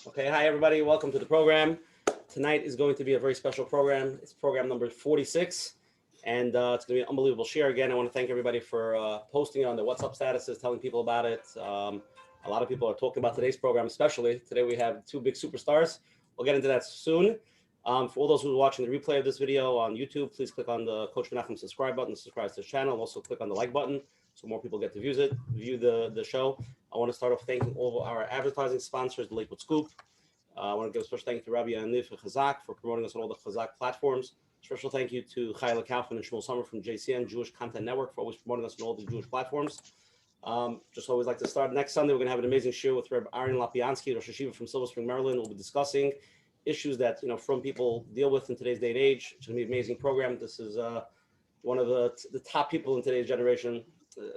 Okay, hi everybody. Welcome to the program. Tonight is going to be a very special program. It's program number 46, and it's going to be an unbelievable share. Again, I want to thank everybody for posting on their WhatsApp statuses, telling people about it. A lot of people are talking about today's program, especially. Today we have two big superstars. We'll get into that soon. For all those who are watching the replay of this video on YouTube, please click on the Coach Menachem subscribe button, subscribe to the channel, and also click on the like button so more people get to view the show. I want to start off thanking all of our advertising sponsors, the Lakewood Scoop. I want to give a special thank you to Rabbi Yaniv Chazak for promoting us on all the Chazak platforms. Special thank you to Chayla Kaufman and Shimon Summer from JCN, Jewish Content Network, for always promoting us on all the Jewish platforms. Just always like to start. Next Sunday, we're going to have an amazing show with Rabbi Aaron Lapiansky, Rosh Hashiva from Silver Spring, Maryland. We'll be discussing issues that from people deal with in today's day and age. It's going to be an amazing program. This is one of the top people in today's generation,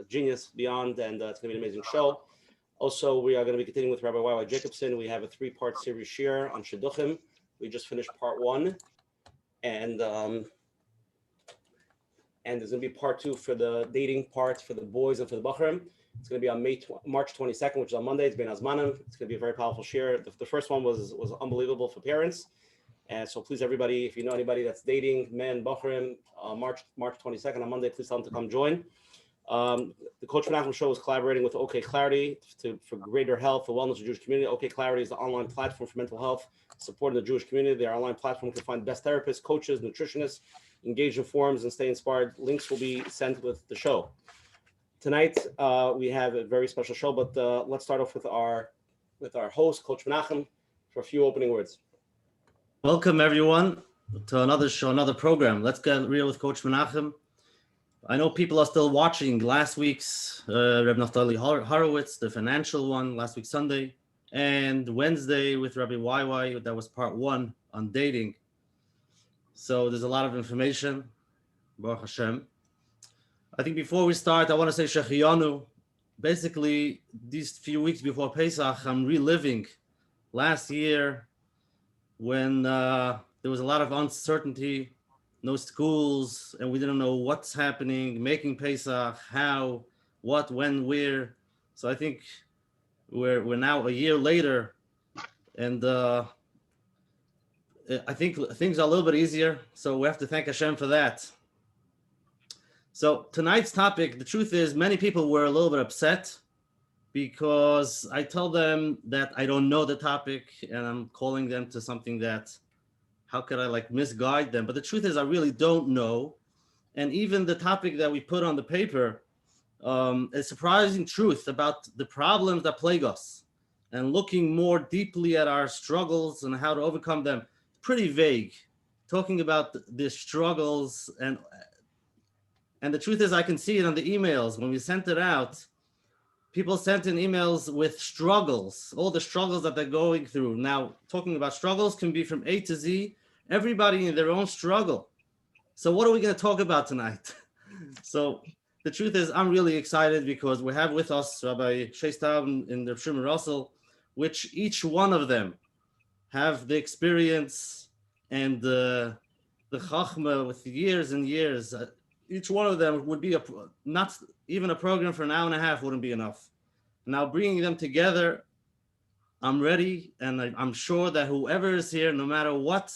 genius beyond, and it's going to be an amazing show. Also, we are going to be continuing with Rabbi Y.Y. Jacobson. We have a 3-part series share on Shidduchim. We just finished part 1, and there's going to be part 2 for the dating part for the boys and for the Bachrim. It's going to be on March 22nd, which is on Monday. It's Ben Azmanim. It's going to be a very powerful share. The first one was unbelievable for parents. And so please, everybody, if you know anybody that's dating, men, Bachrim, March 22nd on Monday, please tell them to come join. The Coach Menachem Show is collaborating with OK Clarity for greater health and wellness of the Jewish community. OK Clarity is the online platform for mental health, supporting the Jewish community. Their online platform can find best therapists, coaches, nutritionists, engage in forums, and stay inspired. Links will be sent with the show. Tonight, we have a very special show, but let's start off with our host, Coach Menachem, for a few opening words. Welcome, everyone, to another show, another program. Let's get real with Coach Menachem. I know people are still watching last week's Reb Naftali Horowitz, the financial one, last week Sunday, and Wednesday with Rabbi YY, that was part 1 on dating. So there's a lot of information, Baruch Hashem. I think before we start, I want to say Shechiyanu. Basically, these few weeks before Pesach, I'm reliving last year when there was a lot of uncertainty, no schools, and we didn't know what's happening, making Pesach, how, what, when, where. So I think we're now a year later, and I think things are a little bit easier. So we have to thank Hashem for that. So tonight's topic, the truth is, many people were a little bit upset because I told them that I don't know the topic, and I'm calling them to something that, how could I misguide them? But the truth is, I really don't know. And even the topic that we put on the paper, a surprising truth about the problems that plague us, and looking more deeply at our struggles and how to overcome them, pretty vague. Talking about the struggles, and the truth is, I can see it on the emails. When we sent it out, people sent in emails with struggles, all the struggles that they're going through. Now, talking about struggles can be from A to Z, everybody in their own struggle. So what are we going to talk about tonight? So the truth is, I'm really excited because we have with us Rabbi Shais Taub and the Shimon Russell, which each one of them have the experience and the chachma with years and years. Each one of them would be not even a program for an hour and a half wouldn't be enough. Now bringing them together, I'm ready, and I'm sure that whoever is here, no matter what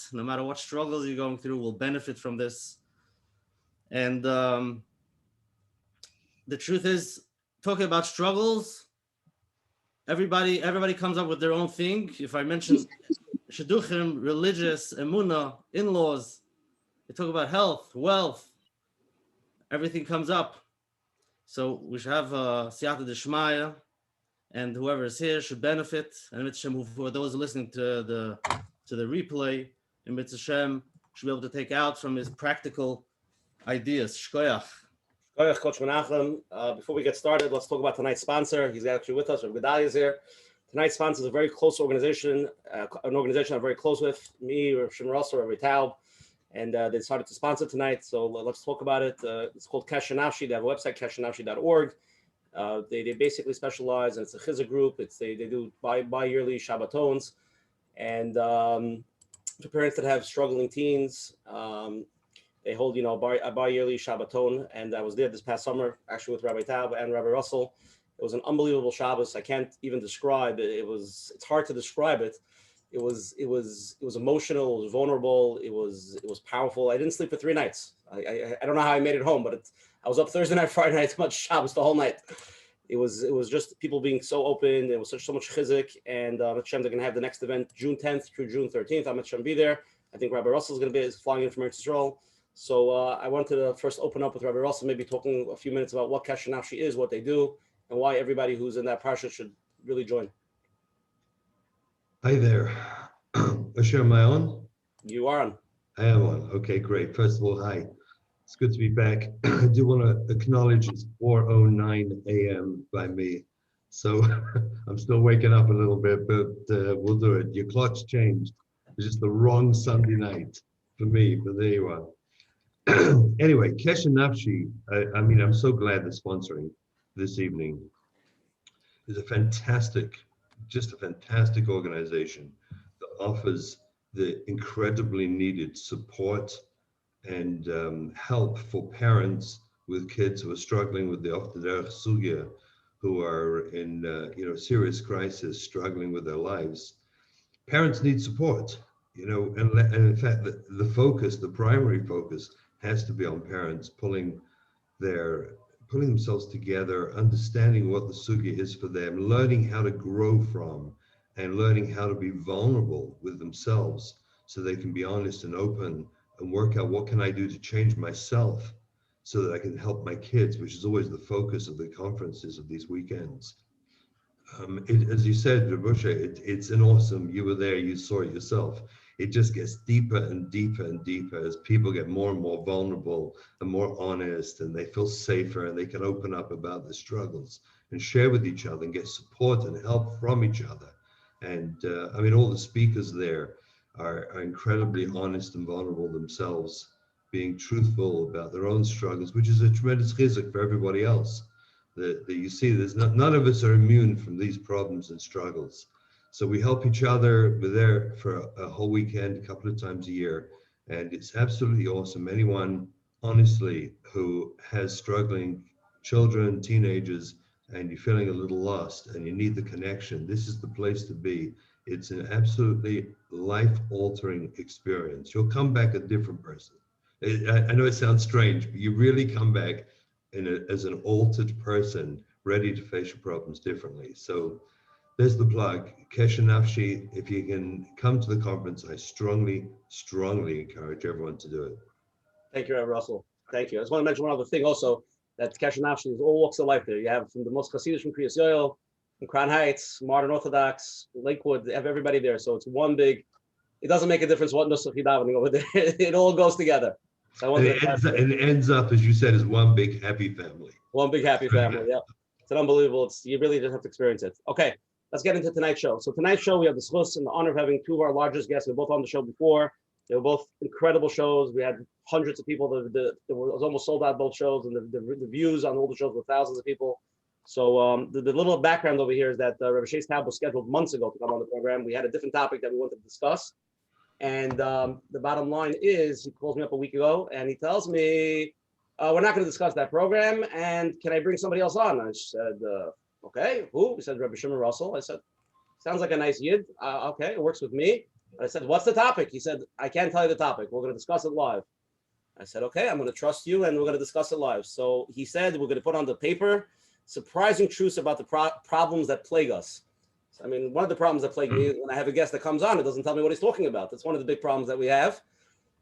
struggles you're going through, will benefit from this. And the truth is, talking about struggles, everybody comes up with their own thing. If I mention shidduchim, religious, emunah, in-laws, they talk about health, wealth, everything comes up. So we should have siyata d'shmaya, and whoever is here should benefit. And Mitzvah, for those listening to the replay, and Mitzvah should be able to take out from his practical ideas. Shkoyach. Shkoyach, Coach Menachem. Before we get started, let's talk about tonight's sponsor. He's actually with us. Rabbi Gedalia is here. Tonight's sponsor is a very close organization, an organization I'm very close with, me, Shimon Russell, Rabbi Taub. And they decided to sponsor tonight, so let's talk about it. It's called Kashinashi. They have a website, kashinashi.org. They basically specialize, and it's a chizah group. They do bi-yearly Shabbatons, and for parents that have struggling teens, they hold a bi-yearly Shabbaton. And I was there this past summer, actually with Rabbi Taub and Rabbi Russell, It was an unbelievable Shabbos. I can't even describe it. It's hard to describe it. It was emotional. It was vulnerable. It was powerful. I didn't sleep for 3 nights. I don't know how I made it home, but I was up Thursday night, Friday night, too much Shabbos the whole night. It was just people being so open. There was so much chizuk, and Menachem, they're going to have the next event June 10th through June 13th. I'm Menachem be there. I think Rabbi Russell is going to be flying in from Eretz Yisrael. So I wanted to first open up with Rabbi Russell, maybe talking a few minutes about what Kashinashi is, what they do, and why everybody who's in that parsha should really join. Hi there. Asher, am I on? You are on. I am on. Okay, great. First of all, hi. It's good to be back. I do want to acknowledge it's 4:09 a.m. by me. So I'm still waking up a little bit, but we'll do it. Your clock's changed. It's just the wrong Sunday night for me, but there you are. Anyway, Kashinashi, I mean, I'm so glad they're sponsoring this evening. It's just a fantastic organization that offers the incredibly needed support and help for parents with kids who are struggling with the Derech Sugya, who are in serious crisis, struggling with their lives. Parents need support, and in fact, the primary focus has to be on parents pulling themselves together, understanding what the sugya is for them, learning how to grow from, and learning how to be vulnerable with themselves so they can be honest and open and work out what can I do to change myself so that I can help my kids, which is always the focus of the conferences of these weekends. As you said, Rabusha, it's an awesome, you were there, you saw it yourself. It just gets deeper and deeper and deeper as people get more and more vulnerable and more honest, and they feel safer and they can open up about their struggles and share with each other and get support and help from each other. And I mean, all the speakers there are incredibly honest and vulnerable themselves, being truthful about their own struggles, which is a tremendous chizuk for everybody else. That you see, none of us are immune from these problems and struggles. So we help each other. We're there for a whole weekend, a couple of times a year, and it's absolutely awesome. Anyone, honestly, who has struggling children, teenagers, and you're feeling a little lost and you need the connection, this is the place to be. It's an absolutely life-altering experience. You'll come back a different person. I know it sounds strange, but you really come back as an altered person, ready to face your problems differently. So there's the plug. Kashinashi, if you can come to the conference, I strongly, strongly encourage everyone to do it. Thank you, Rabbi Russell. Thank you. I just want to mention one other thing also, that Kashinashi is all walks of life there. You have from the most Hasidic from Kriyas Yoel, from Crown Heights, Modern Orthodox, Lakewood, they have everybody there. So it's one big, it doesn't make a difference what Nusach you're davening over there. It all goes together. So it ends up, as you said, as one big happy family. One big happy family, yeah. It's unbelievable. You really just have to experience it. Okay, let's get into tonight's show. So tonight's show, we have the schus and the honor of having two of our largest guests. They were both on the show before. They were both incredible shows. We had hundreds of people. It was almost sold out both shows, and the views on all the shows were thousands of people. So the little background over here is that Rabbi Shais Taub was scheduled months ago to come on the program. We had a different topic that we wanted to discuss. And the bottom line is, he calls me up a week ago and he tells me, we're not going to discuss that program. And can I bring somebody else on? I said, okay, who? He said, Rabbi Shimon Russell. I said, sounds like a nice yid. Okay, it works with me. I said, what's the topic? He said, I can't tell you the topic. We're going to discuss it live. I said, okay, I'm going to trust you and we're going to discuss it live. So he said, we're going to put on the paper surprising truths about the problems that plague us. I mean, one of the problems that plague me when I have a guest that comes on, it doesn't tell me what he's talking about. That's one of the big problems that we have.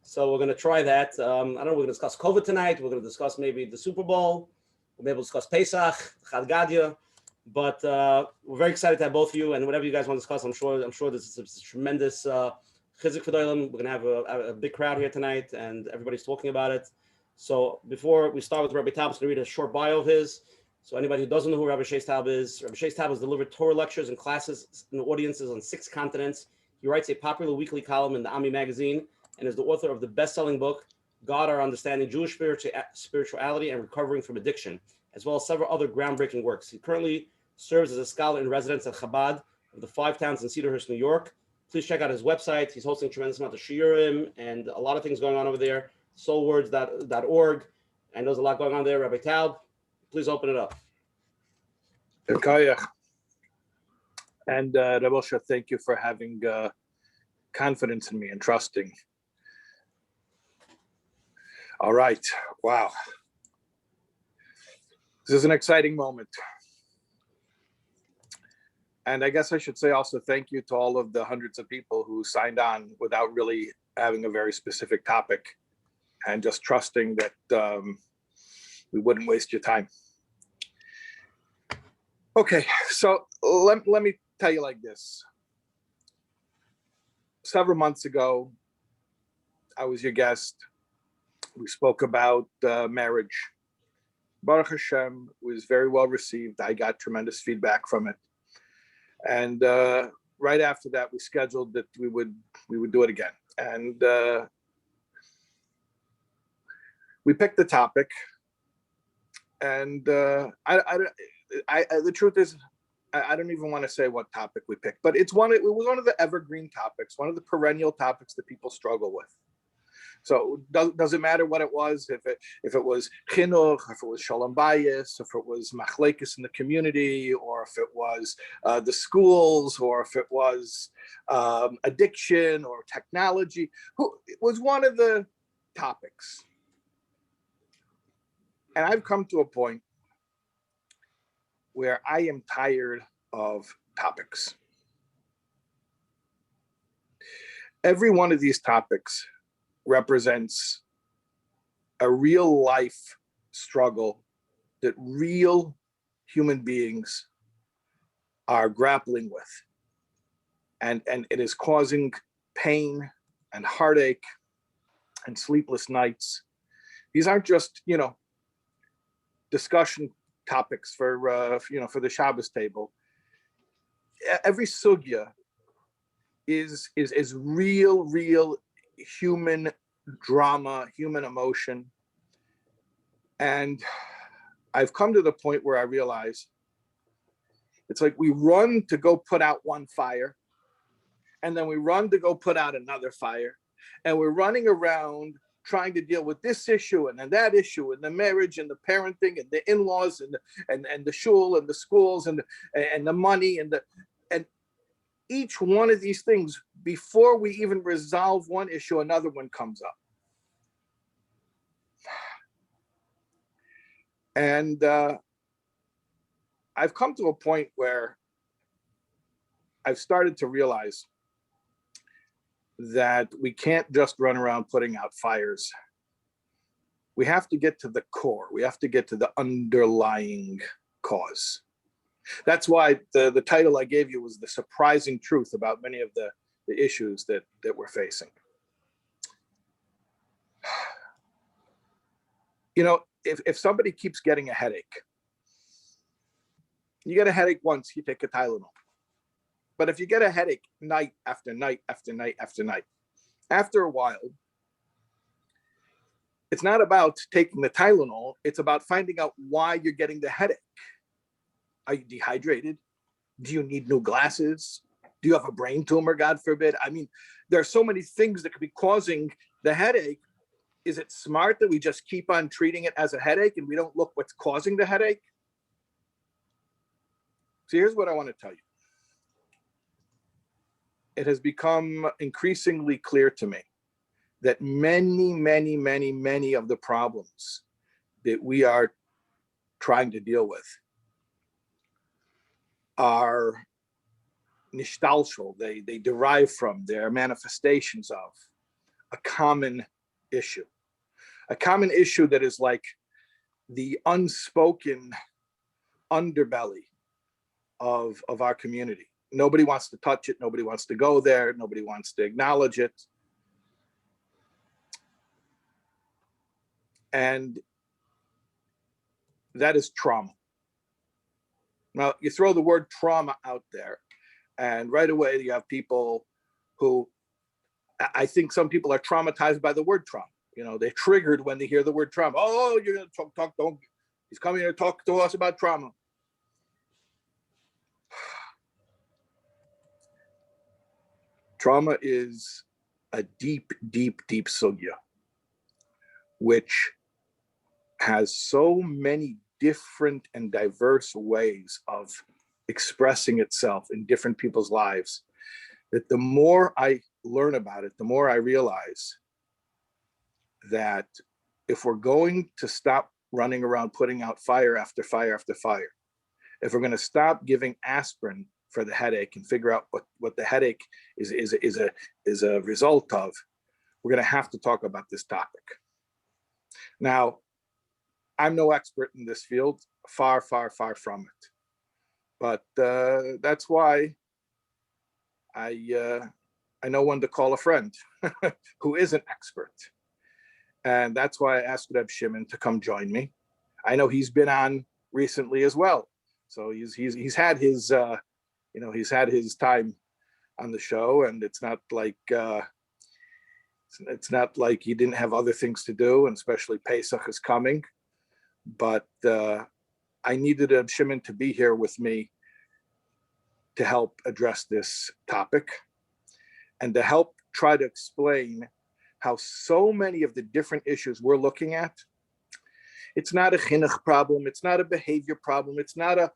So we're going to try that. I don't know, we're going to discuss COVID tonight. We're going to discuss maybe the Super Bowl. We'll be able to discuss Pesach, Chad Gadya. But we're very excited to have both of you. And whatever you guys want to discuss, I'm sure this is a tremendous chizuk for Doilim. We're going to have a big crowd here tonight, and everybody's talking about it. So before we start with Rabbi Taub, I'm going to read a short bio of his. So anybody who doesn't know who Rabbi Shais Taub is, Rabbi Shais Taub has delivered Torah lectures and classes in audiences on 6 continents. He writes a popular weekly column in the Ami magazine and is the author of the best-selling book, God, Our Understanding Jewish Spirituality and Recovering from Addiction, as well as several other groundbreaking works. He currently serves as a scholar in residence at Chabad of the 5 towns in Cedarhurst, New York. Please check out his website. He's hosting a tremendous amount of shiurim and a lot of things going on over there, soulwords.org. And there's a lot going on there. Rabbi Taub, please open it up. Kaya. And Rabbi Shai, thank you for having confidence in me and trusting. All right. Wow. This is an exciting moment. And I guess I should say also thank you to all of the hundreds of people who signed on without really having a very specific topic and just trusting that we wouldn't waste your time. Okay, so let me tell you like this. Several months ago, I was your guest. We spoke about marriage. Baruch Hashem was very well received. I got tremendous feedback from it. And right after that, we scheduled that we would do it again. And we picked the topic. And the truth is, I don't even want to say what topic we picked, but it was one of the evergreen topics, one of the perennial topics that people struggle with. So doesn't matter what it was, if it was chinuch, if it was shalom bayis, if it was machlekes in the community, or if it was the schools, or if it was addiction or technology, it was one of the topics. And I've come to a point where I am tired of topics. Every one of these topics represents a real life struggle that real human beings are grappling with. And it is causing pain and heartache and sleepless nights. These aren't just, discussion topics for the Shabbos table. Every sugya is real human drama, human emotion. And I've come to the point where I realize it's like we run to go put out one fire, and then we run to go put out another fire, and we're running around trying to deal with this issue and then that issue and the marriage and the parenting and the in-laws and the shul and the schools and the money and each one of these things, before we even resolve one issue, another one comes up. And I've come to a point where I've started to realize that we can't just run around putting out fires. We have to get to the core. We have to get to the underlying cause. That's why the title I gave you was The Surprising Truth about many of the issues that we're facing. If somebody keeps getting a headache, you get a headache once, you take a Tylenol. But if you get a headache night after night after night after night, after a while, it's not about taking the Tylenol, it's about finding out why you're getting the headache. Are you dehydrated? Do you need new glasses? Do you have a brain tumor, God forbid? I mean, there are so many things that could be causing the headache. Is it smart that we just keep on treating it as a headache and we don't look what's causing the headache? So here's what I want to tell you. It has become increasingly clear to me that many of the problems that we are trying to deal with are nishtalshal. They derive from, they're manifestations of a common issue. A common issue that is like the unspoken underbelly of our community. Nobody wants to touch it. Nobody wants to go there. Nobody wants to acknowledge it. And that is trauma. Now, you throw the word trauma out there, and right away you have people who, I think some people are traumatized by the word trauma. They're triggered when they hear the word trauma. Oh, you're going to talk, he's coming here to talk to us about trauma. Trauma is a deep sugya, which has so many different and diverse ways of expressing itself in different people's lives, that the more I learn about it, the more I realize that if we're going to stop running around putting out fire after fire after fire, if we're going to stop giving aspirin for the headache and figure out what the headache is a result of, we're going to have to talk about this topic. Now, I'm no expert in this field, far, far, far from it. But that's why I know when to call a friend who is an expert. And that's why I asked Reb Shimon to come join me. I know he's been on recently as well. So he's had his he's had his time on the show, and it's not like he didn't have other things to do, and especially Pesach is coming. But I needed Reb Shimon to be here with me to help address this topic and to help try to explain how so many of the different issues we're looking at, it's not a chinuch problem, it's not a behavior problem, it's not a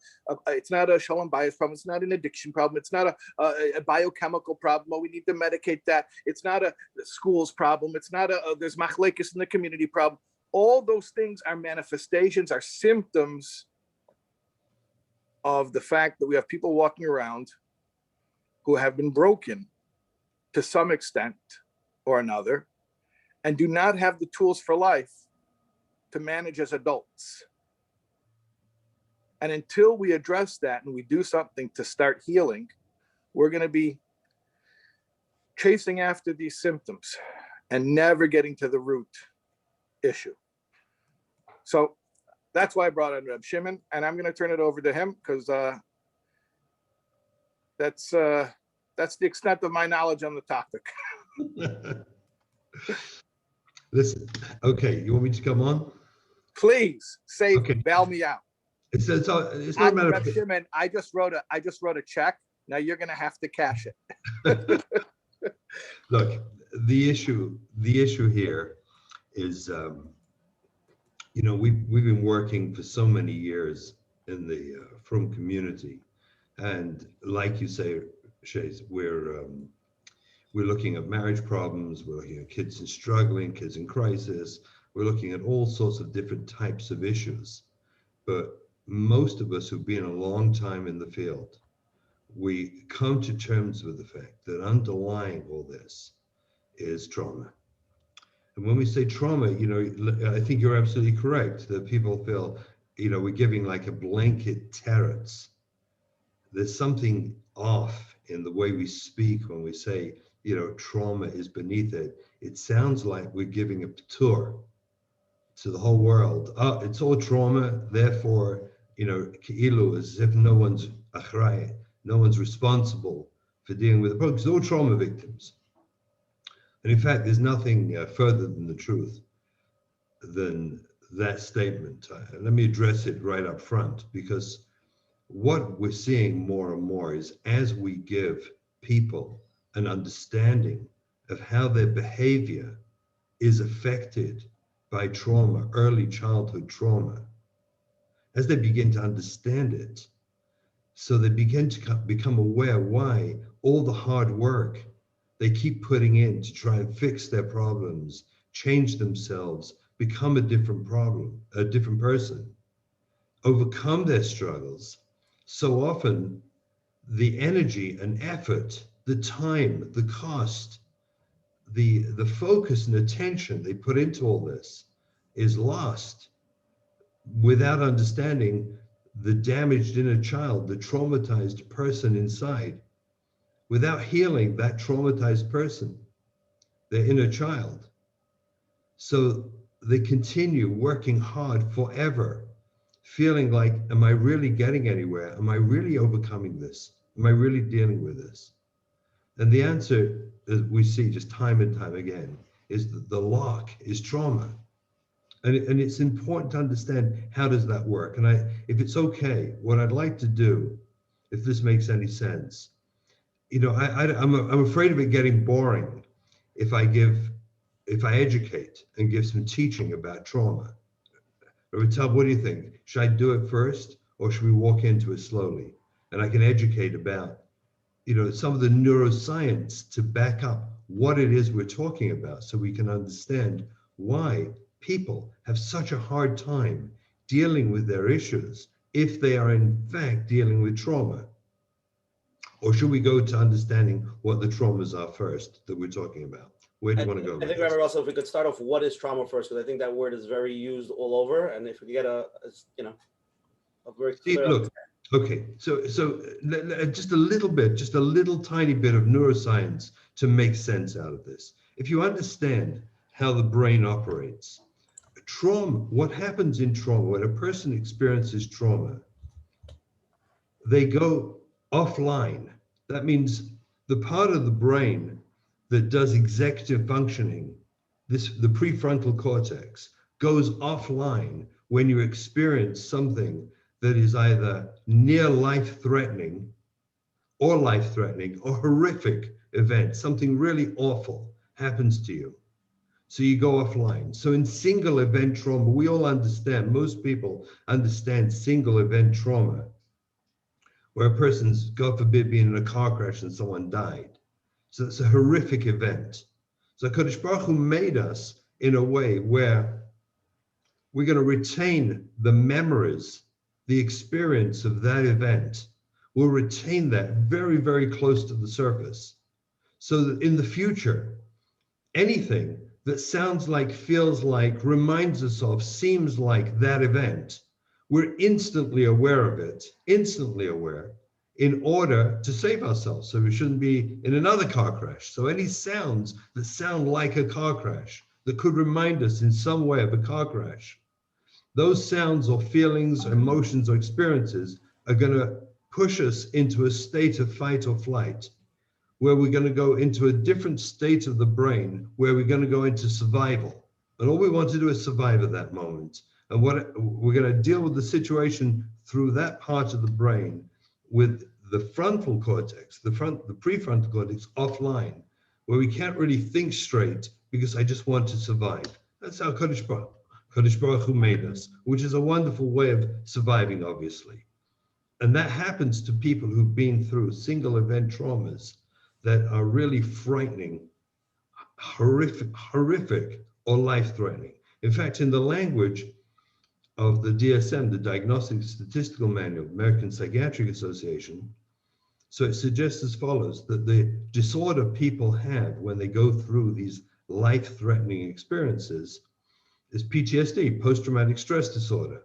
shalom bias problem, it's not an addiction problem, it's not a biochemical problem, oh, we need to medicate that, it's not a schools problem, it's not there's machlekes in the community problem. All those things are manifestations, are symptoms of the fact that we have people walking around who have been broken to some extent or another, and do not have the tools for life to manage as adults. And until we address that and we do something to start healing, we're going to be chasing after these symptoms and never getting to the root issue. So that's why I brought on Reb Shimon, and I'm going to turn it over to him because that's the extent of my knowledge on the topic. Listen, okay, you want me to come on? Please Okay. bail me out. It's not a matter Reb of. Shimon, I just wrote a check. Now you're going to have to cash it. Look, the issue here is, we've been working for so many years in the Frum community, and like you say, Shais, we're looking at marriage problems, we're looking at kids struggling, kids in crisis, we're looking at all sorts of different types of issues. But most of us who've been a long time in the field, we come to terms with the fact that underlying all this is trauma. And when we say trauma, I think you're absolutely correct that people feel, we're giving like a blanket terrorist. There's something off in the way we speak when we say, trauma is beneath it. It sounds like we're giving a tour to the whole world. Oh, it's all trauma, therefore, ki'ilu, as if no one's achrei, no one's responsible for dealing with the problem, because they're all trauma victims. And in fact, there's nothing further than the truth than that statement. Let me address it right up front, because what we're seeing more and more is as we give people an understanding of how their behavior is affected by trauma, early childhood trauma, as they begin to understand it, so they begin to become aware why all the hard work they keep putting in to try and fix their problems, change themselves, become a different person, overcome their struggles. So often the energy and effort, the time, the cost, the focus and attention they put into all this is lost without understanding the damaged inner child, the traumatized person inside, without healing that traumatized person, their inner child. So they continue working hard forever, feeling like, am I really getting anywhere? Am I really overcoming this? Am I really dealing with this? And the answer that we see just time and time again is that the lock is trauma. And it's important to understand, how does that work? And if it's okay, what I'd like to do, if this makes any sense, I'm afraid of it getting boring if I educate and give some teaching about trauma. Rabbi Taub, what do you think? Should I do it first, or should we walk into it slowly? And I can educate about, some of the neuroscience to back up what it is we're talking about, so we can understand why people have such a hard time dealing with their issues if they are in fact dealing with trauma. Or should we go to understanding what the traumas are first that we're talking about? Where do you want to go? I think, Rabbi Russell, if we could start off, what is trauma first? Because I think that word is very used all over. And if we could get a very clear... Look, okay, so just a little tiny bit of neuroscience to make sense out of this. If you understand how the brain operates, trauma, what happens in trauma, when a person experiences trauma, they go offline. That means the part of the brain that does executive functioning, the prefrontal cortex, goes offline when you experience something that is either near life-threatening or horrific event. Something really awful happens to you. So you go offline. So in single event trauma, we all understand, most people understand single event trauma, where a person's, God forbid, being in a car crash and someone died. So it's a horrific event. So Kadosh Baruch Hu made us in a way where we're going to retain the memories, the experience of that event. We'll retain that very, very close to the surface, so that in the future, anything that sounds like, feels like, reminds us of, seems like that event, we're instantly aware of it, in order to save ourselves. So we shouldn't be in another car crash. So any sounds that sound like a car crash, that could remind us in some way of a car crash, those sounds or feelings, or emotions or experiences are going to push us into a state of fight or flight, where we're going to go into a different state of the brain, where we're going to go into survival. And all we want to do is survive at that moment. And what we're going to deal with the situation through that part of the brain, with the frontal cortex, the prefrontal cortex offline, where we can't really think straight because I just want to survive. That's how Kadosh Baruch Hu made us, which is a wonderful way of surviving, obviously. And that happens to people who've been through single event traumas that are really frightening, horrific, or life-threatening. In fact, in the language of the DSM, the Diagnostic Statistical Manual, American Psychiatric Association, so it suggests as follows, that the disorder people have when they go through these life-threatening experiences is PTSD, post-traumatic stress disorder.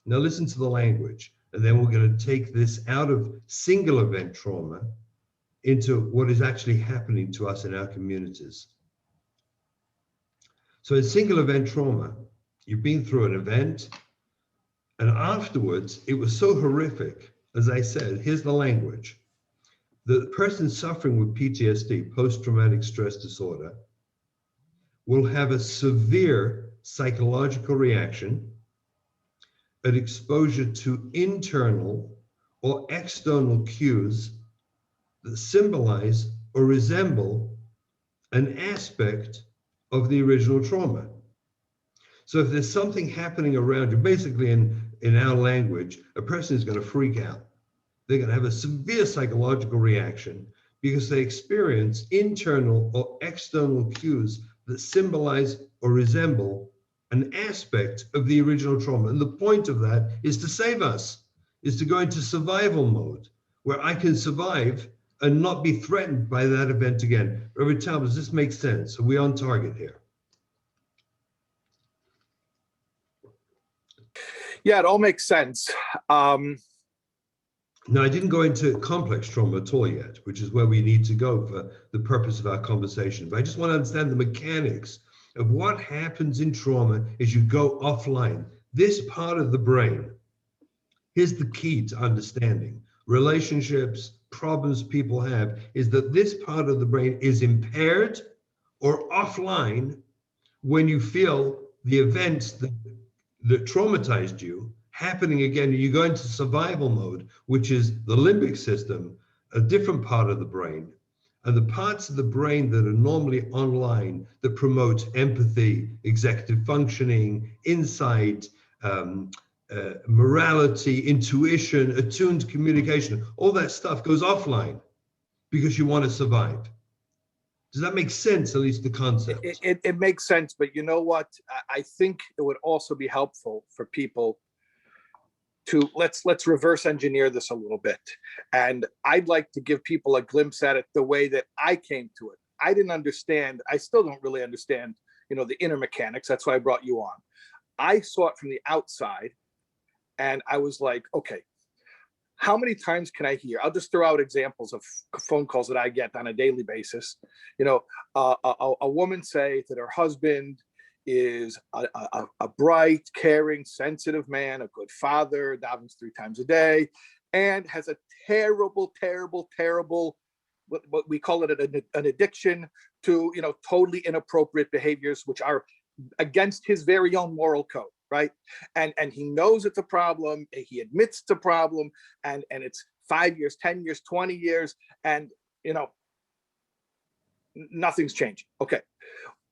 Now listen to the language, and then we're going to take this out of single event trauma into what is actually happening to us in our communities. So in single event trauma, you've been through an event, and afterwards it was so horrific, as I said, here's the language. The person suffering with PTSD, post-traumatic stress disorder, will have a severe psychological reaction at exposure to internal or external cues that symbolize or resemble an aspect of the original trauma. So if there's something happening around you, basically in our language, a person is going to freak out. They're going to have a severe psychological reaction because they experience internal or external cues that symbolize or resemble an aspect of the original trauma. And the point of that is to save us, is to go into survival mode, where I can survive and not be threatened by that event again. Rabbi Taub, does this make sense? Are we on target here? Yeah, it all makes sense. Now, I didn't go into complex trauma at all yet, which is where we need to go for the purpose of our conversation. But I just want to understand the mechanics of what happens in trauma as you go offline. This part of the brain, here's the key to understanding relationships, problems people have, is that this part of the brain is impaired or offline when you feel the events that traumatized you happening again. You go into survival mode, which is the limbic system, a different part of the brain. And the parts of the brain that are normally online that promote empathy, executive functioning, insight, morality, intuition, attuned communication, all that stuff goes offline because you want to survive. Does that make sense, at least the concept? It makes sense, but you know what? I think it would also be helpful for people to let's reverse engineer this a little bit. And I'd like to give people a glimpse at it the way that I came to it. I didn't understand, I still don't really understand, the inner mechanics. That's why I brought you on. I saw it from the outside and I was like, okay, how many times can I hear? I'll just throw out examples of phone calls that I get on a daily basis. A woman say that her husband is a bright, caring, sensitive man, a good father, davens 3 times a day, and has a terrible, terrible, terrible, what we call it an addiction to, totally inappropriate behaviors, which are against his very own moral code. Right. And he knows it's a problem. He admits it's a problem. And it's 5 years, 10 years, 20 years. And, nothing's changing. Okay.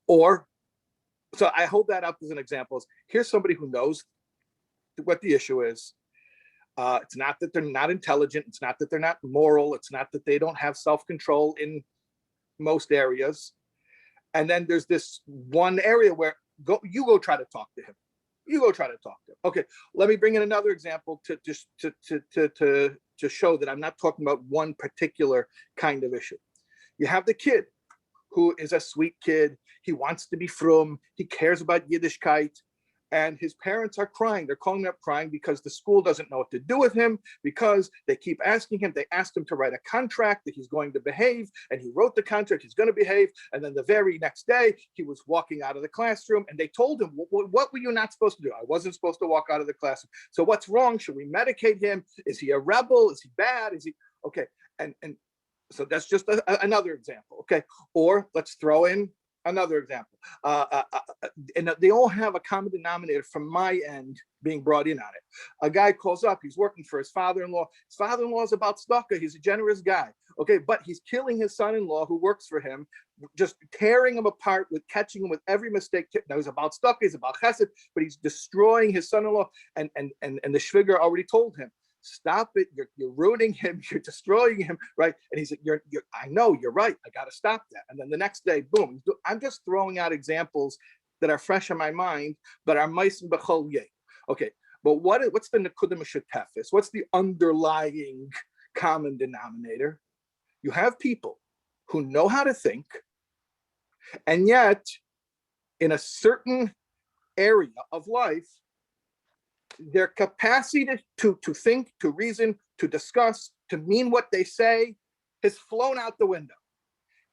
So I hold that up as an example. Here's somebody who knows what the issue is. It's not that they're not intelligent. It's not that they're not moral. It's not that they don't have self-control in most areas. And then there's this one area where you go try to talk to him. You go try to talk to him. Okay, let me bring in another example to show that I'm not talking about one particular kind of issue. You have the kid who is a sweet kid. He wants to be frum. He cares about Yiddishkeit. And his parents are crying. They're calling up crying because the school doesn't know what to do with him, because they keep asking him. They asked him to write a contract that he's going to behave, and he wrote the contract, he's going to behave. And then the very next day, he was walking out of the classroom, and they told him, what were you not supposed to do? I wasn't supposed to walk out of the classroom. So what's wrong? Should we medicate him? Is he a rebel? Is he bad? Is he okay? And so that's just another example. Okay, or let's throw in another example. And they all have a common denominator from my end being brought in on it. A guy calls up, he's working for his father-in-law. His father-in-law is about tzedakah. He's a generous guy. Okay, but he's killing his son-in-law who works for him, just tearing him apart, with catching him with every mistake. Now he's about tzedakah, he's about chesed, but he's destroying his son-in-law. And the shviger already told him, stop it, you're ruining him, you're destroying him, right? And he's like, I know, you're right, I got to stop that. And then the next day, boom. I'm just throwing out examples that are fresh in my mind, but are ma'asim b'chol yeh. Okay, but what's the nekudah mishatefes? What's the underlying common denominator? You have people who know how to think, and yet in a certain area of life, their capacity to think, to reason, to discuss, to mean what they say has flown out the window.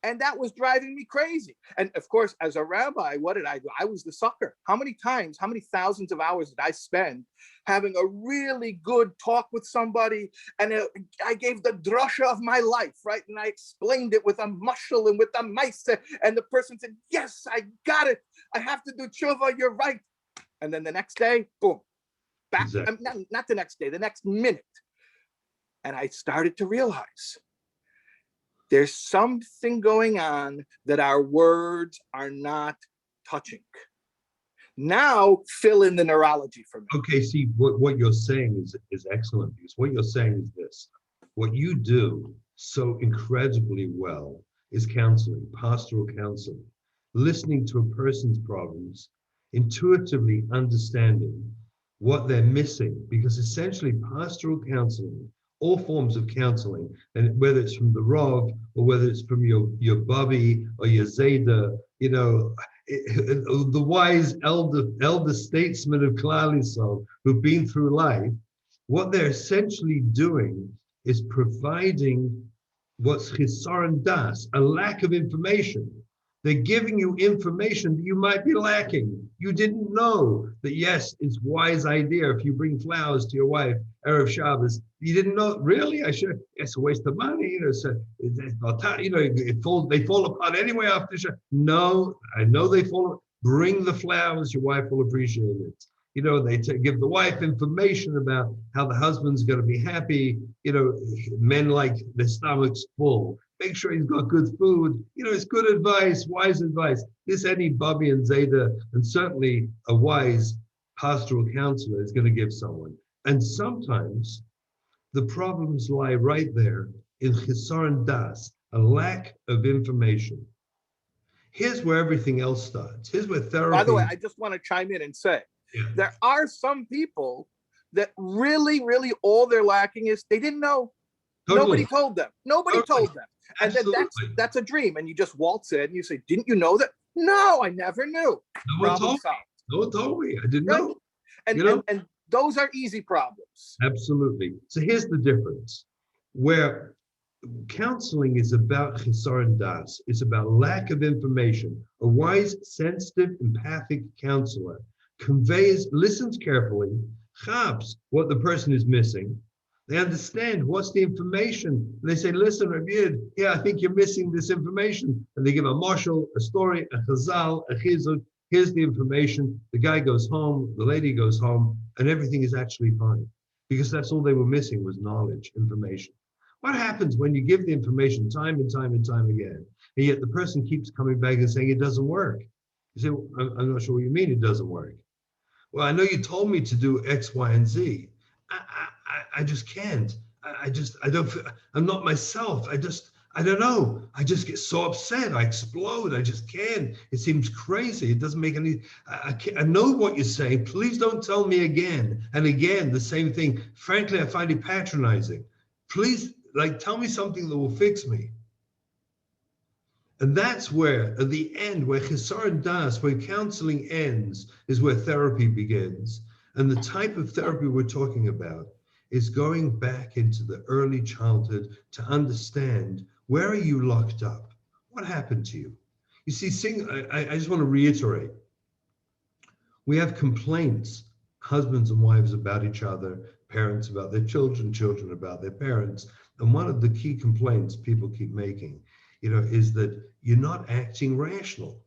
And that was driving me crazy. And of course, as a rabbi, what did I do? I was the sucker. How many times, how many thousands of hours did I spend having a really good talk with somebody? And I gave the drasha of my life, right? And I explained it with a mashal and with a maisa. And the person said, yes, I got it. I have to do tshuva, you're right. And then the next day, boom. Back, exactly. Not the next day, the next minute. And I started to realize there's something going on that our words are not touching. Now fill in the neurology for me. Okay, see, what you're saying is excellent, because what you're saying is this. What you do so incredibly well is counseling, pastoral counseling, listening to a person's problems, intuitively understanding what they're missing, because essentially pastoral counseling, all forms of counseling, and whether it's from the Rav or whether it's from your Bubby or your Zayda, the wise elder statesmen of Klal Yisrael who've been through life, what they're essentially doing is providing what's chisaron das, a lack of information. They're giving you information that you might be lacking. You didn't know that, yes, it's a wise idea if you bring flowers to your wife Erev Shabbos. You didn't know, really? It's a waste of money. They fall apart anyway after Shabbos. No, I know they fall. Bring the flowers, your wife will appreciate it. They give the wife information about how the husband's going to be happy. Men like their stomachs full. Make sure he's got good food. It's good advice, wise advice. This any Bubby and Zayda, and certainly a wise pastoral counselor is going to give someone. And sometimes the problems lie right there in chisaron das, a lack of information. Here's where everything else starts. Here's where therapy. By the way, I just want to chime in and say, there are some people that really, really all they're lacking is they didn't know. Totally. Nobody told them. Nobody told them. And then that's a dream. And you just waltz in and you say, didn't you know that? No, I never knew. No one told me. No one told me. I didn't know. And those are easy problems. Absolutely. So here's the difference. Where counseling is about chisaron das, it's about lack of information. A wise, sensitive, empathic counselor listens carefully, chabs what the person is missing. They understand what's the information. And they say, listen, Rabbi, yeah, I think you're missing this information. And they give a mashal, a story, a chazal, a chizuk. Here's the information. The guy goes home, the lady goes home, and everything is actually fine. Because that's all they were missing was knowledge, information. What happens when you give the information time and time and time again, and yet the person keeps coming back and saying it doesn't work? You say, well, I'm not sure what you mean it doesn't work. Well, I know you told me to do X, Y, and Z. I just can't. I don't feel, I'm not myself. I don't know. I just get so upset. I explode. I just can't. It seems crazy. It doesn't make any, I know what you're saying. Please don't tell me again and again the same thing. Frankly, I find it patronizing. Please, tell me something that will fix me. And that's where, at the end, where chisaron das, where counseling ends, is where therapy begins. And the type of therapy we're talking about is going back into the early childhood to understand, where are you locked up? What happened to you? You see, I just want to reiterate, we have complaints, husbands and wives about each other, parents about their children, children about their parents. And one of the key complaints people keep making, is that you're not acting rational.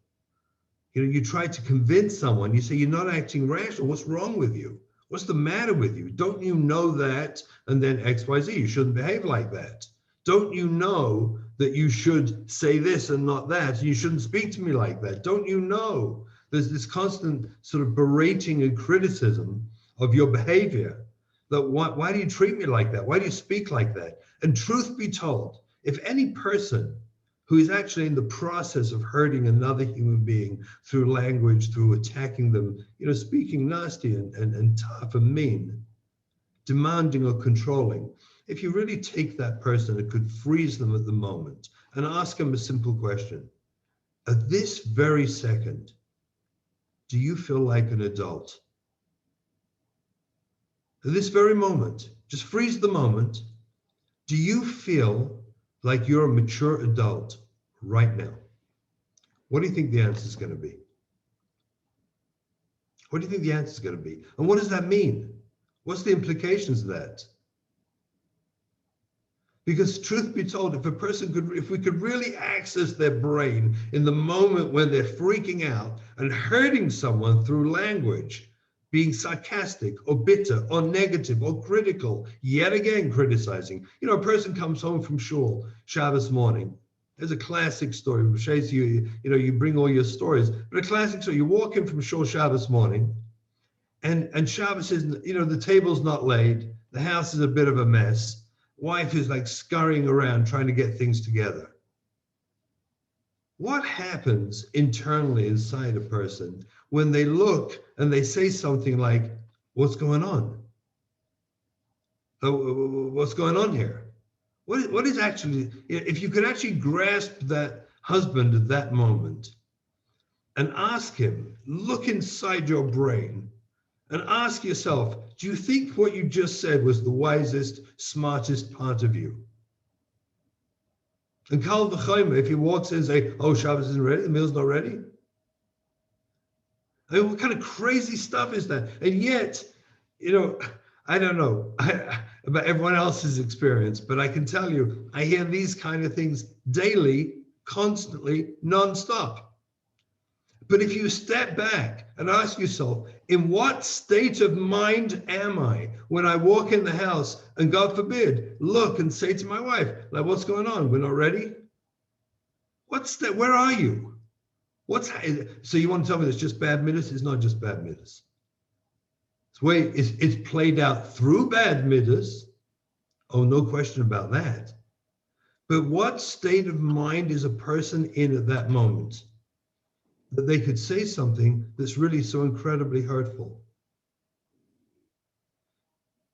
You try to convince someone, you say, you're not acting rational. What's wrong with you? What's the matter with you? Don't you know that? And then X, Y, Z, you shouldn't behave like that. Don't you know that you should say this and not that? You shouldn't speak to me like that. Don't you know? There's this constant sort of berating and criticism of your behavior. That why do you treat me like that? Why do you speak like that? And truth be told, if any person who is actually in the process of hurting another human being through language, through attacking them, speaking nasty and tough and mean, demanding or controlling, if you really take that person and could freeze them at the moment and ask them a simple question, at this very second, do you feel like an adult? At this very moment, just freeze the moment, do you feel like you're a mature adult right now? What do you think the answer is going to be? What do you think the answer is going to be? And what does that mean? What's the implications of that? Because truth be told, if we could really access their brain in the moment when they're freaking out and hurting someone through language, being sarcastic or bitter or negative or critical, yet again criticizing. A person comes home from shul Shabbos morning. There's a classic story. Rabbi Shais, you bring all your stories, but a classic story. You walk in from shul Shabbos morning, and Shabbos is, the table's not laid. The house is a bit of a mess. Wife is scurrying around trying to get things together. What happens internally inside a person when they look and they say something like, what's going on? What's going on here? What is actually, if you could actually grasp that husband at that moment and ask him, look inside your brain and ask yourself, do you think what you just said was the wisest, smartest part of you? And Kal v'chomer, if he walks in and say, oh, Shabbos isn't ready, the meal's not ready. I mean, what kind of crazy stuff is that? And yet, I don't know about everyone else's experience, but I can tell you, I hear these kind of things daily, constantly, nonstop. But if you step back and ask yourself, in what state of mind am I when I walk in the house and, God forbid, look and say to my wife, what's going on? We're not ready? What's that? Where are you? So you want to tell me it's just bad minutes? It's not just bad minutes. It's played out through bad middas. Oh, no question about that. But what state of mind is a person in at that moment that they could say something that's really so incredibly hurtful?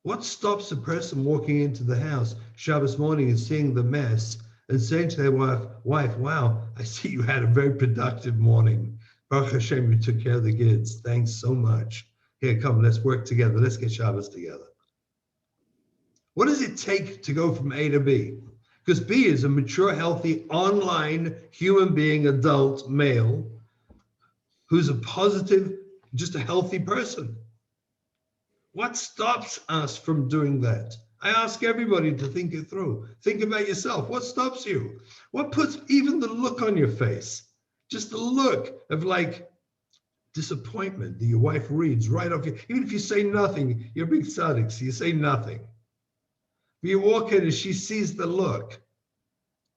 What stops a person walking into the house Shabbos morning and seeing the mess and saying to their wife, wow, I see you had a very productive morning. Baruch Hashem, you took care of the kids. Thanks so much. Here, come, let's work together. Let's get Shabbos together. What does it take to go from A to B? Because B is a mature, healthy, online human being, adult, male, who's a positive, just a healthy person. What stops us from doing that? I ask everybody to think it through. Think about yourself. What stops you? What puts even the look on your face? Just the look of like disappointment that your wife reads right off you. Even if you say nothing, you're a big tzaddik, so you say nothing. But you walk in and she sees the look.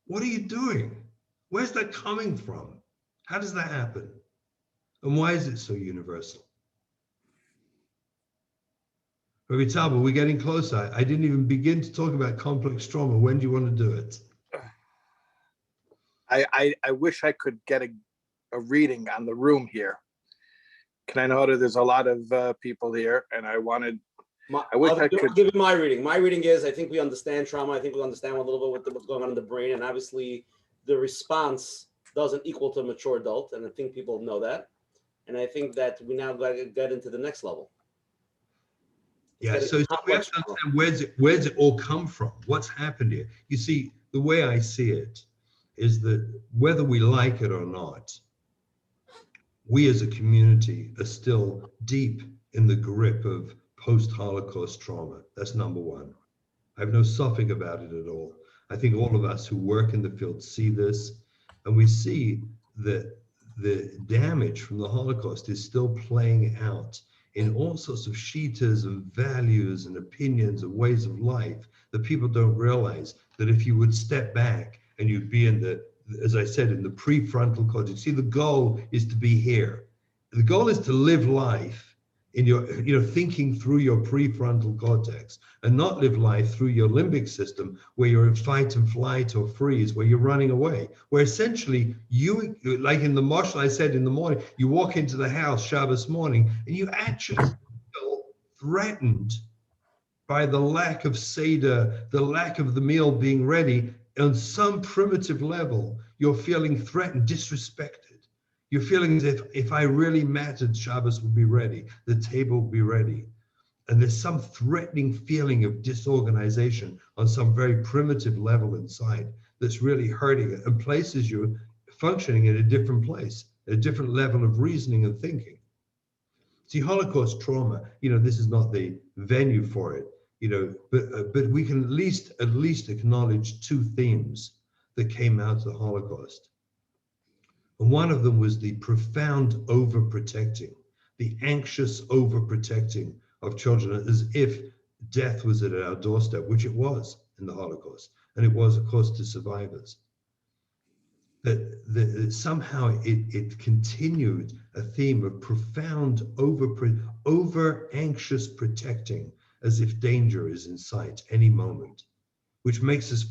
What are you doing? Where's that coming from? How does that happen? And why is it so universal? Rabbi Taub, we're getting closer. I didn't even begin to talk about complex trauma. When do you want to do it? I wish I could get a reading on the room here. Can I know that there's a lot of people here, and I wish I could give you my reading. My reading is, I think we understand trauma. I think we understand a little bit what's going on in the brain, and obviously the response doesn't equal to a mature adult, and I think people know that. And I think that we now got to get into the next level. Yeah, so we have to understand where's it all come from? What's happened here? You see, the way I see it is that whether we like it or not, we as a community are still deep in the grip of post-Holocaust trauma. That's number one. I have no suffering about it at all. I think all of us who work in the field see this, and we see that the damage from the Holocaust is still playing out in all sorts of shitas and values and opinions and ways of life that people don't realize that if you would step back and you'd be in the, as I said, in the prefrontal cortex. See, the goal is to be here. The goal is to live life in your, thinking through your prefrontal cortex and not live life through your limbic system where you're in fight and flight or freeze, where you're running away, where essentially you, like in the marshal I said in the morning, you walk into the house Shabbos morning and you actually feel threatened by the lack of Seder, the lack of the meal being ready. On some primitive level, you're feeling threatened, disrespected. You're feeling as if I really mattered, Shabbos would be ready, the table would be ready. And there's some threatening feeling of disorganization on some very primitive level inside that's really hurting it and places you functioning in a different place, a different level of reasoning and thinking. See, Holocaust trauma, this is not the venue for it, but we can at least acknowledge two themes that came out of the Holocaust. And one of them was the profound overprotecting, the anxious overprotecting of children as if death was at our doorstep, which it was in the Holocaust. And it was, of course, to survivors. That somehow it continued a theme of profound over anxious protecting as if danger is in sight any moment, which makes us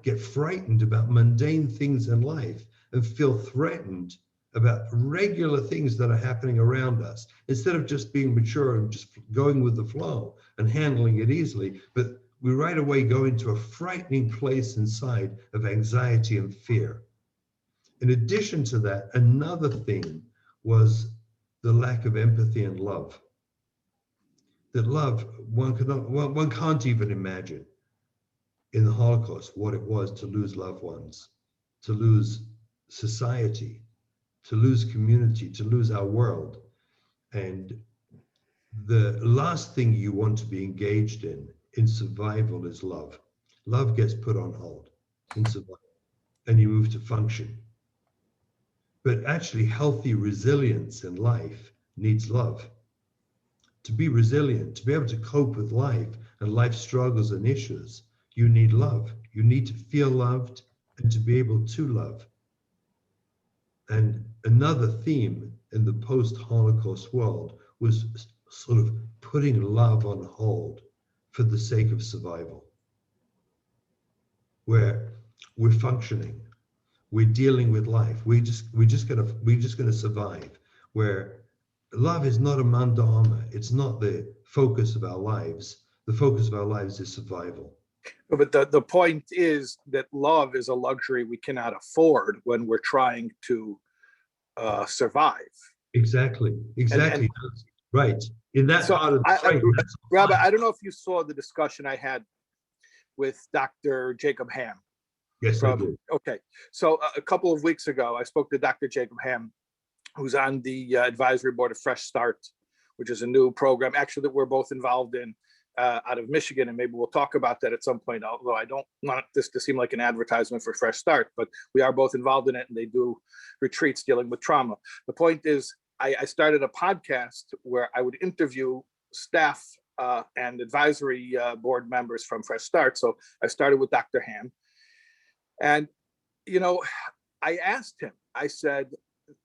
get frightened about mundane things in life and feel threatened about regular things that are happening around us, instead of just being mature and just going with the flow and handling it easily. But we right away go into a frightening place inside of anxiety and fear. In addition to that, another thing was the lack of empathy and love. That love, one can't even imagine in the Holocaust what it was to lose loved ones, to lose society, to lose community, to lose our world. And the last thing you want to be engaged in survival is love. Love gets put on hold in survival and you move to function. But actually healthy resilience in life needs love. To be resilient, to be able to cope with life and life struggles and issues, you need love. You need to feel loved and to be able to love. And another theme in the post-Holocaust world was sort of putting love on hold for the sake of survival, where we're functioning, we're dealing with life, we're just gonna survive, where love is not a man d'arme, it's not the focus of our lives. The focus of our lives is survival. But the point is that love is a luxury we cannot afford when we're trying to survive. Exactly. And Right. In that so part of the brain. Rabbi, I don't know if you saw the discussion I had with Dr. Jacob Ham. Yes, I do. Okay, so a couple of weeks ago, I spoke to Dr. Jacob Ham, who's on the advisory board of Fresh Start, which is a new program actually that we're both involved in out of Michigan, and maybe we'll talk about that at some point, although I don't want this to seem like an advertisement for Fresh Start, but we are both involved in it, and they do retreats dealing with trauma. The point is, I started a podcast where I would interview staff and advisory board members from Fresh Start. So I started with Dr. Ham. And, you know, I asked him, I said,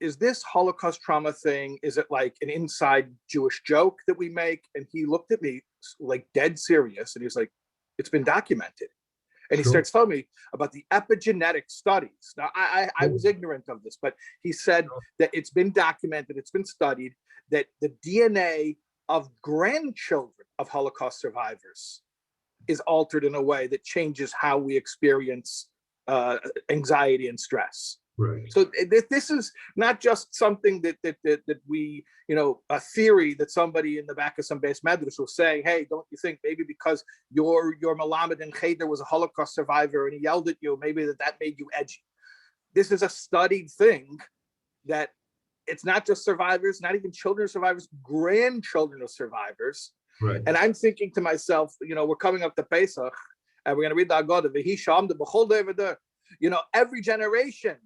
is this Holocaust trauma thing, is it like an inside Jewish joke that we make? And he looked at me like dead serious. And he was like, it's been documented. And he starts telling me about the epigenetic studies. Now, I was ignorant of this, but he said that it's been documented, it's been studied, that the DNA of grandchildren of Holocaust survivors is altered in a way that changes how we experience anxiety and stress. Right. So this is not just something that we, you know, a theory that somebody in the back of some base medrash was saying, hey, don't you think maybe because your Malamed in Cheder was a Holocaust survivor and he yelled at you, maybe that made you edgy. This is a studied thing that it's not just survivors, not even children of survivors, grandchildren of survivors. Right. And I'm thinking to myself, you know, we're coming up to Pesach and we're going to read the Haggadah, V'hi shamda b'chol de'v'der. You know, every generation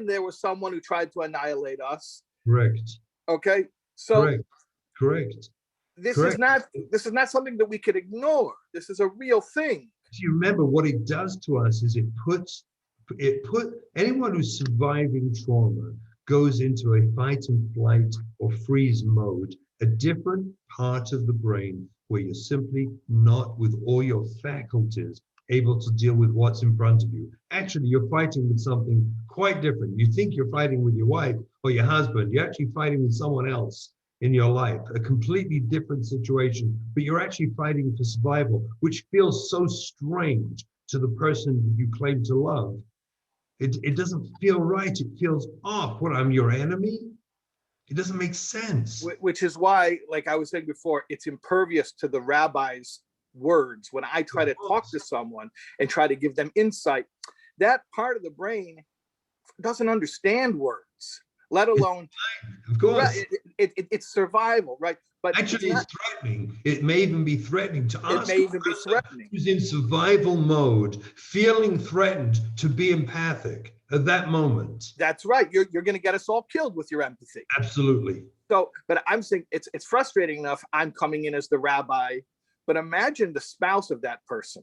there was someone who tried to annihilate us. Correct. Okay, so correct. This is not something that we could ignore. This is a real thing. You remember what it does to us is it put anyone who's surviving trauma goes into a fight and flight or freeze mode, a different part of the brain where you're simply not with all your faculties able to deal with what's in front of you. Actually, you're fighting with something quite different. You think you're fighting with your wife or your husband. You're actually fighting with someone else in your life, a completely different situation, but you're actually fighting for survival, which feels so strange to the person you claim to love. It doesn't feel right. It feels off. What, I'm your enemy? It doesn't make sense. Which is why, like I was saying before, it's impervious to the rabbi's words. When I try to talk to someone and try to give them insight, that part of the brain doesn't understand words, let alone, of course, it's survival, right? But actually, it's threatening. It may even be threatening to us. It may even be threatening. Who's in survival mode, feeling threatened, to be empathic at that moment. That's right. You're going to get us all killed with your empathy. Absolutely. So, but I'm saying it's frustrating enough. I'm coming in as the rabbi, but imagine the spouse of that person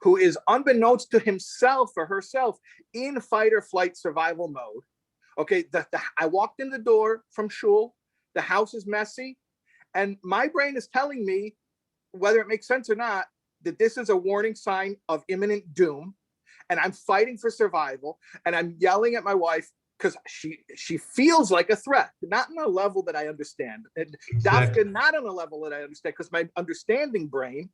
who is, unbeknownst to himself or herself, in fight or flight survival mode. Okay, I walked in the door from shul, the house is messy, and my brain is telling me, whether it makes sense or not, that this is a warning sign of imminent doom, and I'm fighting for survival, and I'm yelling at my wife because she feels like a threat, not on a level that I understand. Exactly. Not on a level that I understand, because my understanding brain,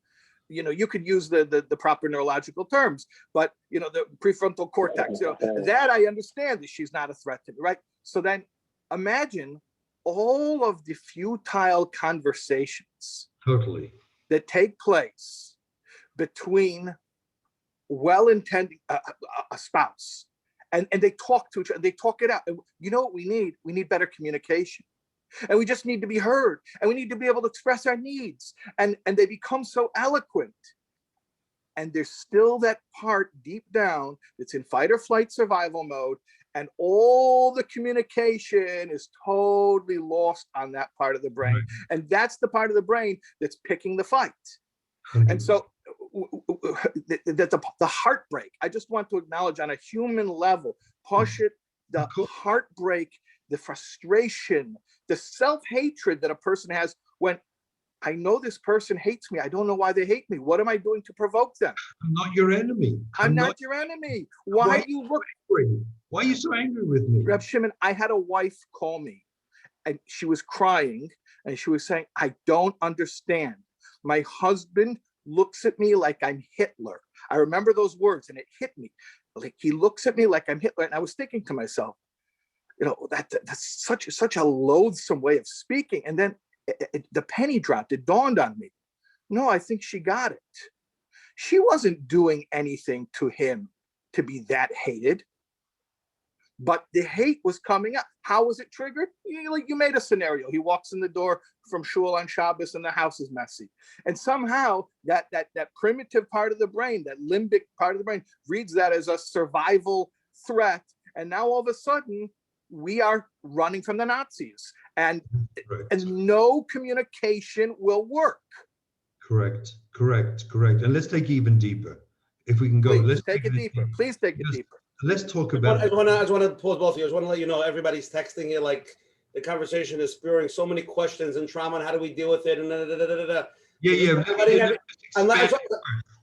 you know, you could use the proper neurological terms, but, you know, the prefrontal cortex, you know, that I understand that she's not a threat to me, right? So then imagine all of the futile conversations that take place between well-intending a spouse, and they talk to each other, they talk it out. And you know what we need? We need better communication. And we just need to be heard, and we need to be able to express our needs. And they become so eloquent. And there's still that part deep down that's in fight or flight survival mode, and all the communication is totally lost on that part of the brain. Right. And that's the part of the brain that's picking the fight. 100%. And so the heartbreak, I just want to acknowledge on a human level, Pashut, the heartbreak the frustration, the self-hatred that a person has when I know this person hates me. I don't know why they hate me. What am I doing to provoke them? I'm not your enemy. I'm not your enemy. Why do you look? Why are you so angry with me? Reb Shimon, I had a wife call me and she was crying and she was saying, I don't understand. My husband looks at me like I'm Hitler. I remember those words and it hit me. Like he looks at me like I'm Hitler. And I was thinking to myself, that's such a loathsome way of speaking. And then the penny dropped. It dawned on me. No, I think she got it. She wasn't doing anything to him to be that hated. But the hate was coming up. How was it triggered? You made a scenario. He walks in the door from shul on Shabbos and the house is messy. And somehow that primitive part of the brain, that limbic part of the brain, reads that as a survival threat. And now all of a sudden, we are running from the Nazis. And no communication will work. Correct. And let's take it even deeper. If we can go, Please let's take it deeper. Please take it deeper. Let's talk about. I just want to pause both of you. I just want to let you know everybody's texting here. Like the conversation is spewing so many questions and trauma and how do we deal with it and Yeah. I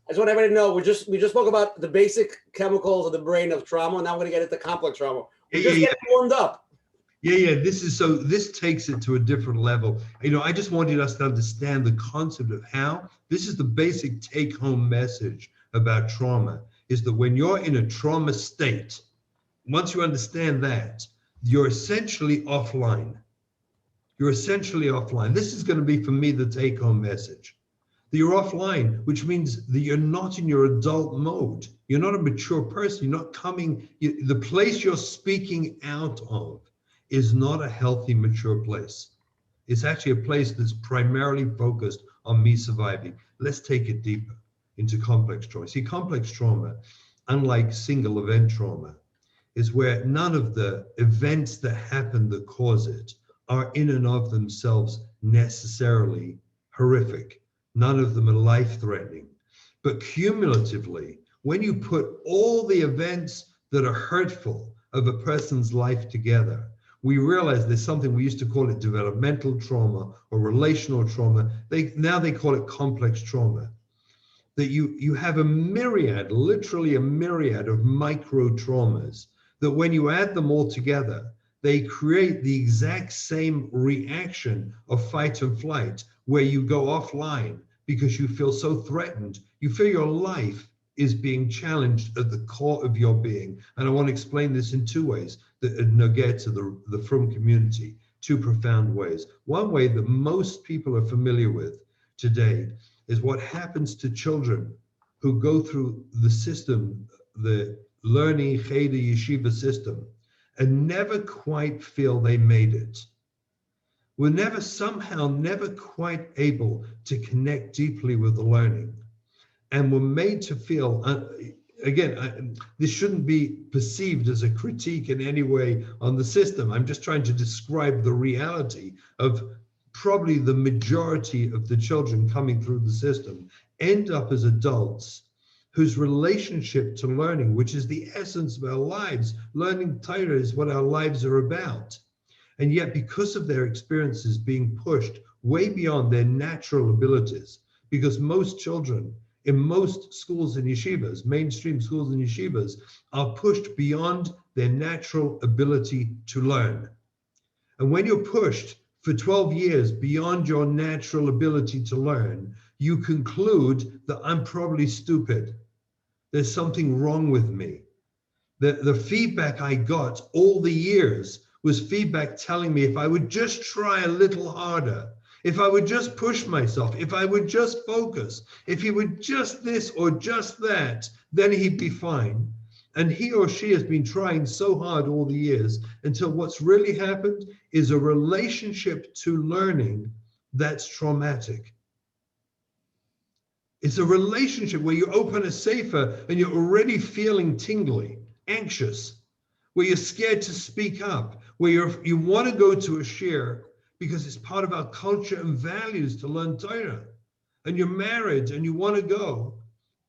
just want everybody to know we just spoke about the basic chemicals of the brain of trauma. Now we're going to get into complex trauma. We're just getting warmed up. Yeah. This takes it to a different level. I just wanted us to understand the concept of how this is the basic take-home message about trauma. Is that when you're in a trauma state, once you understand that, you're essentially offline. This is going to be, for me, the take-home message. That you're offline, which means that you're not in your adult mode. You're not a mature person. You're not coming. The place you're speaking out of is not a healthy, mature place. It's actually a place that's primarily focused on me surviving. Let's take it deeper into complex trauma. See, complex trauma, unlike single event trauma, is where none of the events that happen that cause it are in and of themselves necessarily horrific. None of them are life-threatening. But cumulatively, when you put all the events that are hurtful of a person's life together, we realize there's something, we used to call it developmental trauma or relational trauma. Now they call it complex trauma. That you have literally a myriad of micro traumas that when you add them all together, they create the exact same reaction of fight and flight, where you go offline because you feel so threatened. You feel your life is being challenged at the core of your being. And I want to explain this in two ways that get to the Frum community, two profound ways. One way that most people are familiar with today is what happens to children who go through the system, the learning Cheder Yeshiva system, and never quite feel they made it. We're somehow never quite able to connect deeply with the learning. And we're made to feel, this shouldn't be perceived as a critique in any way on the system. I'm just trying to describe the reality of probably the majority of the children coming through the system end up as adults whose relationship to learning, which is the essence of our lives, learning Torah is what our lives are about. And yet, because of their experiences being pushed way beyond their natural abilities, because most children in most schools and yeshivas, mainstream schools and yeshivas, are pushed beyond their natural ability to learn. And when you're pushed for 12 years beyond your natural ability to learn, you conclude that I'm probably stupid. There's something wrong with me. The feedback I got all the years was feedback telling me if I would just try a little harder, if I would just push myself, if I would just focus, if he would just this or just that, then he'd be fine. And he or she has been trying so hard all the years until what's really happened is a relationship to learning that's traumatic. It's a relationship where you open a sefer and you're already feeling tingly, anxious, where you're scared to speak up, where you want to go to a shir because it's part of our culture and values to learn Torah. And you're married and you want to go,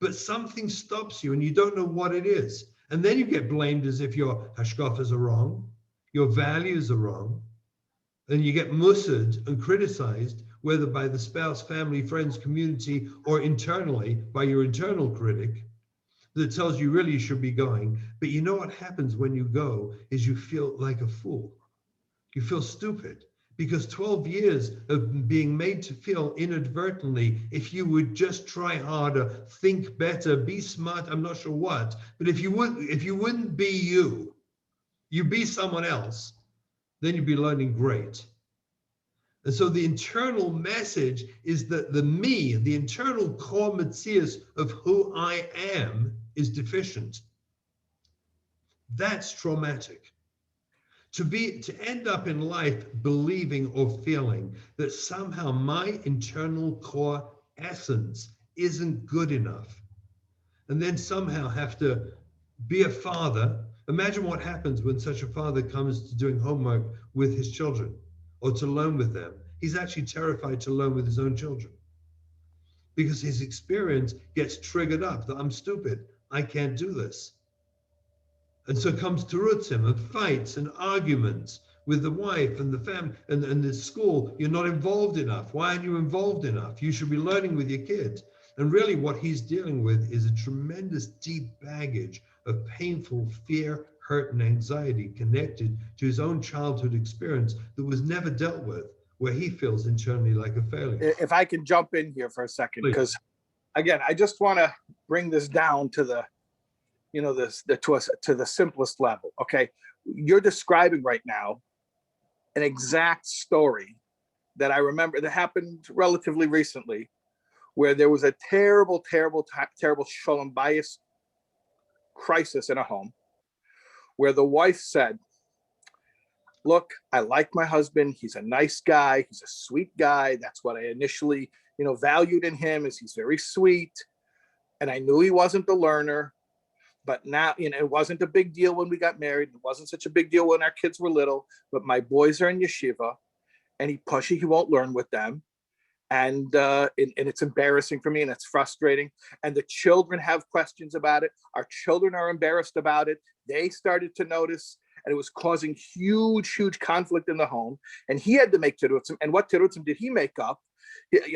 but something stops you and you don't know what it is. And then you get blamed as if your hashkafas are wrong. your values are wrong, and you get mussered and criticized, whether by the spouse, family, friends, community, or internally by your internal critic that tells you really you should be going. But you know what happens when you go is you feel like a fool. You feel stupid, because 12 years of being made to feel inadvertently, if you would just try harder, think better, be smart, I'm not sure what, but if you wouldn't be you, you be someone else, then you'd be learning great. And so the internal message is that the me, the internal core metzius of who I am, is deficient. That's traumatic. To end up in life believing or feeling that somehow my internal core essence isn't good enough, and then somehow have to be a father. Imagine what happens when such a father comes to doing homework with his children or to learn with them. He's actually terrified to learn with his own children because his experience gets triggered up that I'm stupid, I can't do this. And so comes terutzim and fights and arguments with the wife and the family and the school. You're not involved enough. Why aren't you involved enough? You should be learning with your kids. And really what he's dealing with is a tremendous deep baggage of painful fear, hurt, and anxiety connected to his own childhood experience that was never dealt with, where he feels internally like a failure. If I can jump in here for a second, Please. because again, I just want to bring this down to the, to the simplest level. Okay, you're describing right now an exact story that I remember that happened relatively recently, where there was a terrible shalom bias crisis in a home, where the wife said, look, I like my husband. He's a nice guy. He's a sweet guy. That's what I initially, valued in him, is he's very sweet. And I knew he wasn't the learner, but now, it wasn't a big deal when we got married. It wasn't such a big deal when our kids were little, but my boys are in yeshiva and he won't learn with them. And it's embarrassing for me and it's frustrating. And the children have questions about it. Our children are embarrassed about it. They started to notice, and it was causing huge conflict in the home. And he had to make terutzim. And what terutzim did he make up? He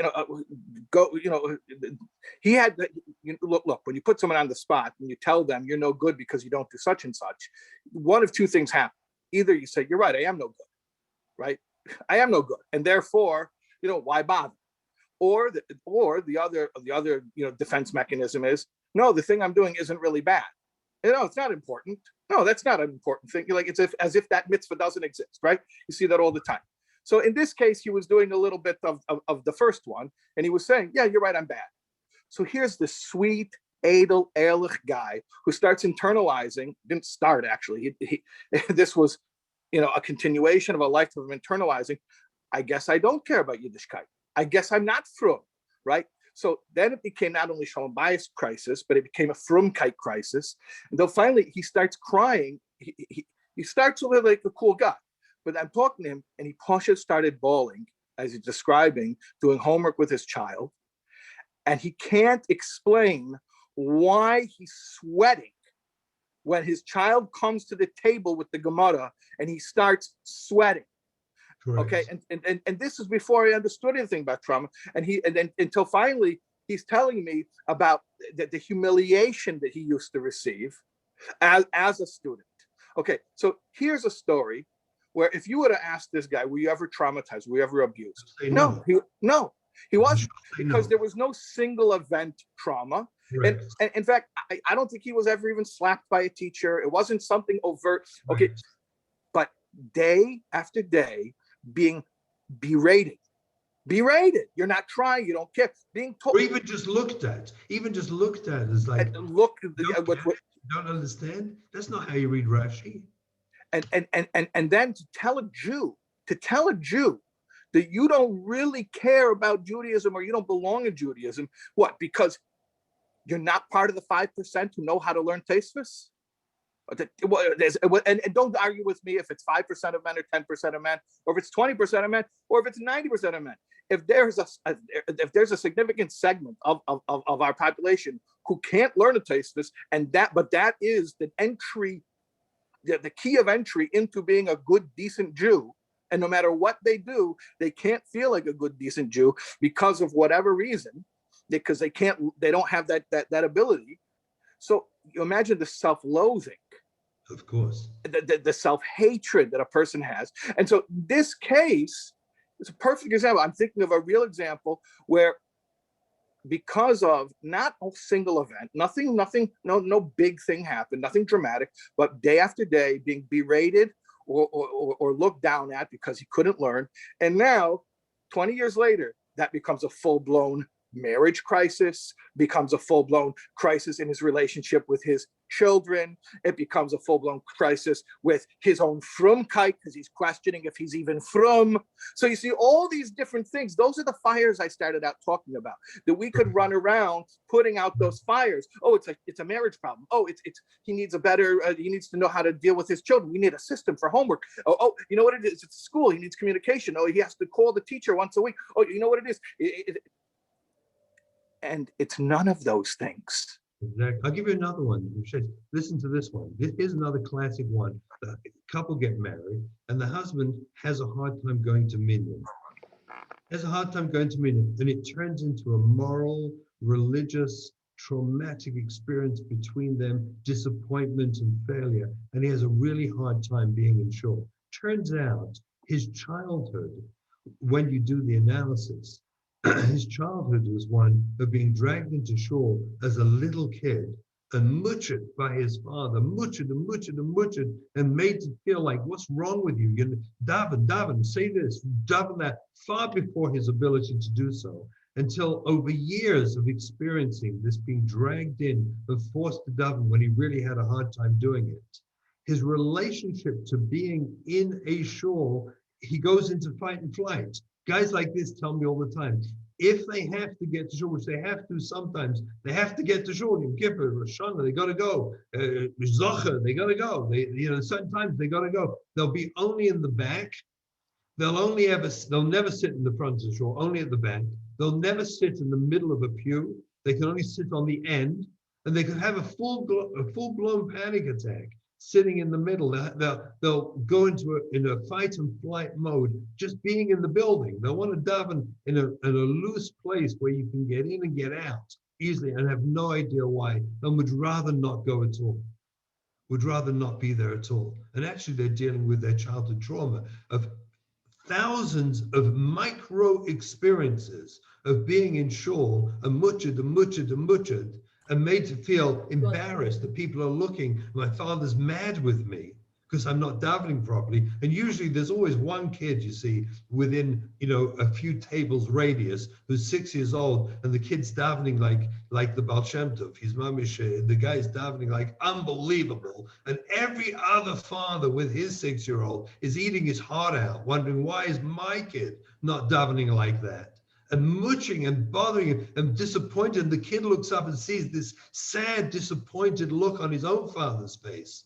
had to, look, when you put someone on the spot and you tell them you're no good because you don't do such and such, one of two things happen. Either you say, you're right, I am no good, right? I am no good. And therefore, why bother? Or the other defense mechanism is, no, the thing I'm doing isn't really bad. It's not important. No, that's not an important thing. Like it's as if that mitzvah doesn't exist, right? You see that all the time. So in this case, he was doing a little bit of the first one, and he was saying, yeah, you're right, I'm bad. So here's the sweet, edel, ehrlich guy who starts internalizing, didn't start actually, this was, a continuation of a lifetime of internalizing. I guess I don't care about Yiddishkeit. I guess I'm not frum, right? So then it became not only shalom bias crisis, but it became a frumkeit crisis. And then finally he starts crying. He starts to live like a cool guy. But I'm talking to him and he started bawling as he's describing, doing homework with his child. And he can't explain why he's sweating when his child comes to the table with the Gemara and he starts sweating. Correct. Okay, and this is before I understood anything about trauma, and then until finally he's telling me about the humiliation that he used to receive as a student. Okay, so here's a story where if you would have asked this guy, were you ever traumatized? Were you ever abused? No, he wasn't, because there was no single event trauma. Right. And in fact, I don't think he was ever even slapped by a teacher. It wasn't something overt. Okay, right. But day after day, being berated. You're not trying. You don't care. Being told, or even just looked at. Is like look. Don't understand. That's not how you read Rashi. And then to tell a Jew that you don't really care about Judaism or you don't belong in Judaism. What? Because you're not part of the 5% who know how to learn Tosfos? And don't argue with me if it's 5% of men or 10% of men, or if it's 20% of men, or if it's 90% of men. If there's a significant segment of our population who can't learn a Tosfos, but that is the entry the key of entry into being a good, decent Jew. And no matter what they do, they can't feel like a good, decent Jew because of whatever reason, because they don't have that ability. So you imagine the self-loathing, Of course. the self-hatred that a person has. And so this case is a perfect example. I'm thinking of a real example where, because of not a single event, nothing, no big thing happened, nothing dramatic, but day after day being berated or looked down at because he couldn't learn. And now, 20 years later, that becomes a full-blown marriage crisis, becomes a full-blown crisis in his relationship with his children. It becomes a full-blown crisis with his own frumkeit, because he's questioning if he's even frum. So you see all these different things. Those are the fires I started out talking about, that we could run around putting out those fires. Oh, it's a marriage problem. Oh, he needs he needs to know how to deal with his children. We need a system for homework. Oh, you know what it is? It's school. He needs communication. Oh, he has to call the teacher once a week. Oh, you know what it is? And it's none of those things. Exactly. I'll give you another one. Listen to this one. Here's another classic one. The couple get married, and the husband has a hard time going to minyan. And it turns into a moral, religious, traumatic experience between them, disappointment and failure, and he has a really hard time being in shul. Turns out his childhood, when you do the analysis, his childhood was one of being dragged into shul as a little kid and mutchered by his father, mutchered and made to feel like, what's wrong with you? You daven, say this, daven that, far before his ability to do so, until over years of experiencing this being dragged in and forced to daven when he really had a hard time doing it. His relationship to being in a shul, he goes into fight and flight. Guys like this tell me all the time, if they have to get to shul, which they have to sometimes, they have to get to shul. Yom Kippur, Rosh Hashanah, they got to go. Zocher, they got to go. Certain times they got to go. They'll be only in the back. They'll never sit in the front of the shul, only at the back. They'll never sit in the middle of a pew. They can only sit on the end, and they can have a full-blown panic attack sitting in the middle. They'll go into a fight and flight mode, just being in the building. They'll want to daven in a loose place where you can get in and get out easily and have no idea why, and would rather not go at all, would rather not be there at all. And actually they're dealing with their childhood trauma of thousands of micro experiences of being in shul and mutchered and made to feel embarrassed that people are looking. My father's mad with me because I'm not davening properly. And usually there's always one kid, you see, within a few tables radius who's 6 years old, and the kid's davening like the Baal Shem Tov. His mamish, the guy's davening like unbelievable. And every other father with his 6-year-old is eating his heart out, wondering, why is my kid not davening like that? And muching and bothering him and disappointed. And the kid looks up and sees this sad, disappointed look on his own father's face,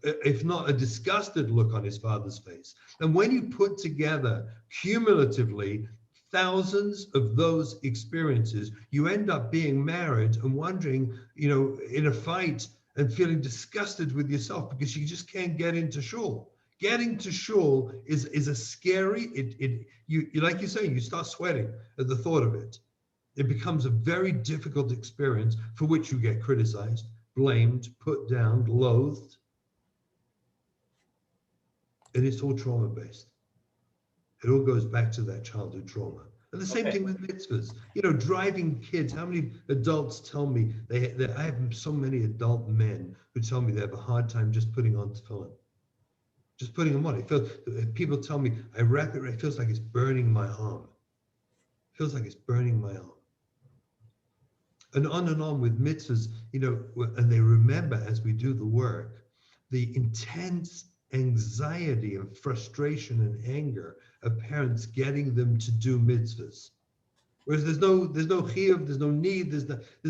if not a disgusted look on his father's face. And when you put together cumulatively thousands of those experiences, you end up being married and wondering, in a fight and feeling disgusted with yourself because you just can't get into shul. Getting to shul is a scary, you like you say, you start sweating at the thought of it. It becomes a very difficult experience for which you get criticized, blamed, put down, loathed. And it's all trauma-based. It all goes back to that childhood trauma. And the same thing with mitzvahs. Driving kids. How many adults tell me, I have so many adult men who tell me they have a hard time just putting on tefillin. Just putting them on. People tell me, I wrap it, it feels like it's burning my arm. It feels like it's burning my arm. And on with mitzvahs, and they remember as we do the work, the intense anxiety and frustration and anger of parents getting them to do mitzvahs. Whereas there's no chiyuv, there's no need, there's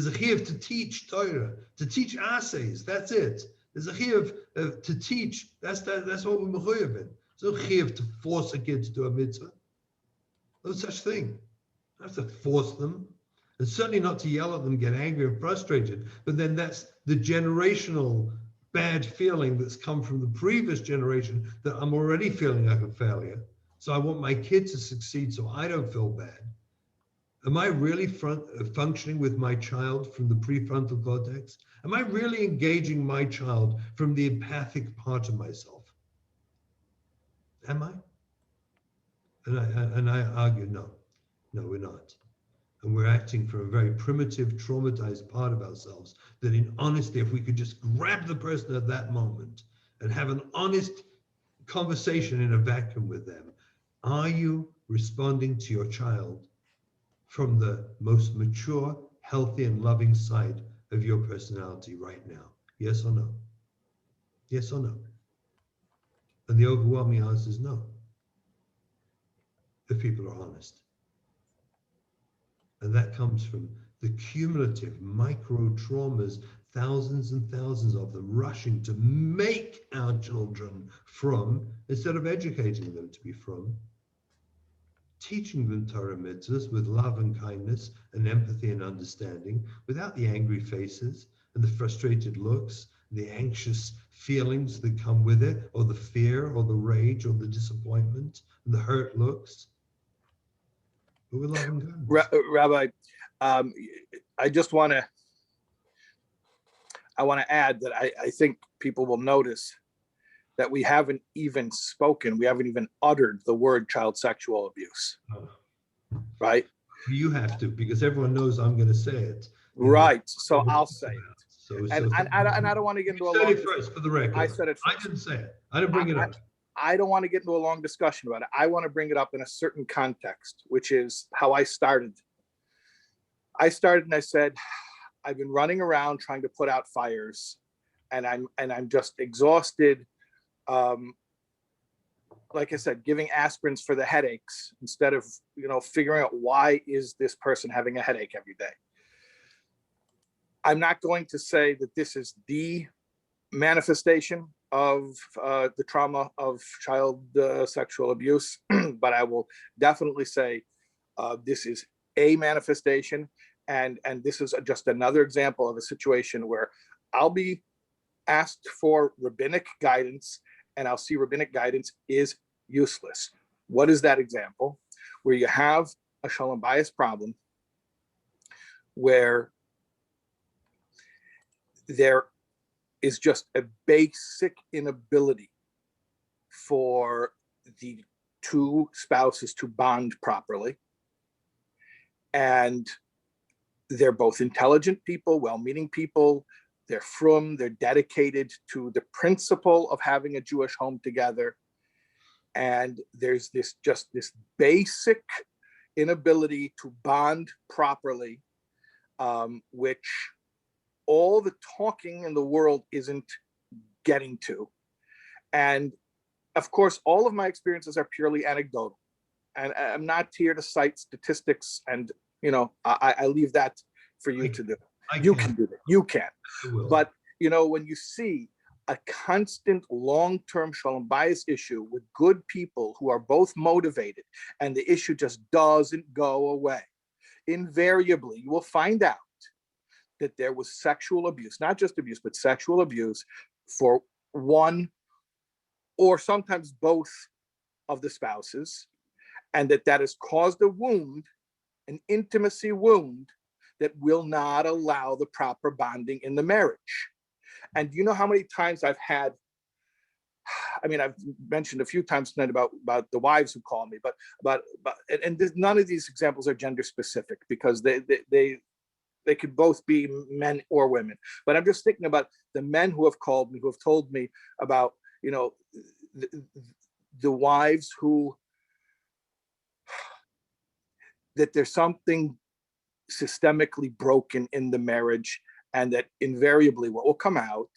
a chiyuv to teach Torah, to teach assays, that's it. There's a chiyuv to teach, that's what we're mechuyev in. There's no chiyuv to force a kid to do a mitzvah. No such thing. You don't have to force them. And certainly not to yell at them, get angry and frustrated, but then that's the generational bad feeling that's come from the previous generation that I'm already feeling like a failure. So I want my kid to succeed so I don't feel bad. Am I really functioning with my child from the prefrontal cortex? Am I really engaging my child from the empathic part of myself? Am I? And I argue, no, we're not. And we're acting from a very primitive, traumatized part of ourselves that in honesty, if we could just grab the person at that moment and have an honest conversation in a vacuum with them, are you responding to your child from the most mature, healthy, and loving side of your personality right now? Yes or no? Yes or no? And the overwhelming answer is no, if people are honest. And that comes from the cumulative micro traumas, thousands and thousands of them, rushing to make our children from, instead of educating them to be from, teaching them Torah mitzvahs with love and kindness and empathy and understanding, without the angry faces and the frustrated looks, the anxious feelings that come with it, or the fear or the rage or the disappointment and the hurt looks. But with love and kindness. Rabbi, I just want to add that I think people will notice that we haven't even uttered the word child sexual abuse. Oh. Right? You have to, because everyone knows I'm going to say it. Right. So I'll say it. And I don't want to get into a long discussion. First, for the record. I said it first. I didn't say it. I didn't bring it up. I don't want to get into a long discussion about it. I want to bring it up in a certain context, which is how I started. I started and I said, I've been running around trying to put out fires, and I'm just exhausted. Like I said, giving aspirins for the headaches instead of, figuring out why is this person having a headache every day. I'm not going to say that this is the manifestation of the trauma of child sexual abuse, but I will definitely say this is a manifestation, and this is just another example of a situation where I'll be asked for rabbinic guidance, and I'll see rabbinic guidance is useless. What is that example? Where you have a shalom bias problem, where there is just a basic inability for the two spouses to bond properly. And they're both intelligent people, well-meaning people. They're frum, they're dedicated to the principle of having a Jewish home together. And there's this basic inability to bond properly, which all the talking in the world isn't getting to. And of course, all of my experiences are purely anecdotal. And I'm not here to cite statistics, and I leave that for you to do. You can do that. You can. But when you see a constant long-term shalom bias issue with good people who are both motivated, and the issue just doesn't go away, invariably you will find out that there was sexual abuse, not just abuse, but sexual abuse for one or sometimes both of the spouses, and that has caused a wound, an intimacy wound, that will not allow the proper bonding in the marriage. And you know how many times I've had, I've mentioned a few times tonight about the wives who call me, but none of these examples are gender specific, because they could both be men or women. But I'm just thinking about the men who have called me, who have told me about, the wives who, that there's something systemically broken in the marriage, and that invariably what will come out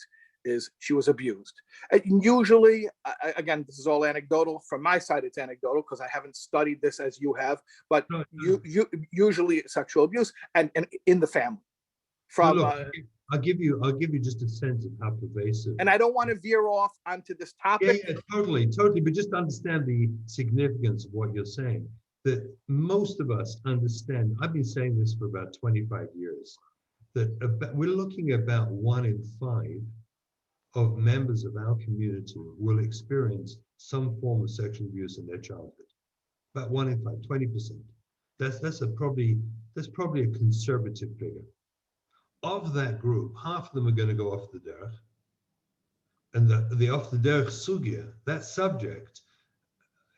is she was abused. And usually, again, this is all anecdotal. From my side, it's anecdotal because I haven't studied this as you have, but usually sexual abuse and in the family. From I'll give you just a sense of how pervasive. And I don't want to veer off onto this topic. Yeah, totally. But just understand the significance of what you're saying. That most of us understand. I've been saying this for about 25 years. That we're looking at about 1 in 5 of members of our community will experience some form of sexual abuse in their childhood. About 1 in 5, 20%. That's probably a conservative figure. Of that group, half of them are going to go off the derech, and the off the derech sugya, that subject,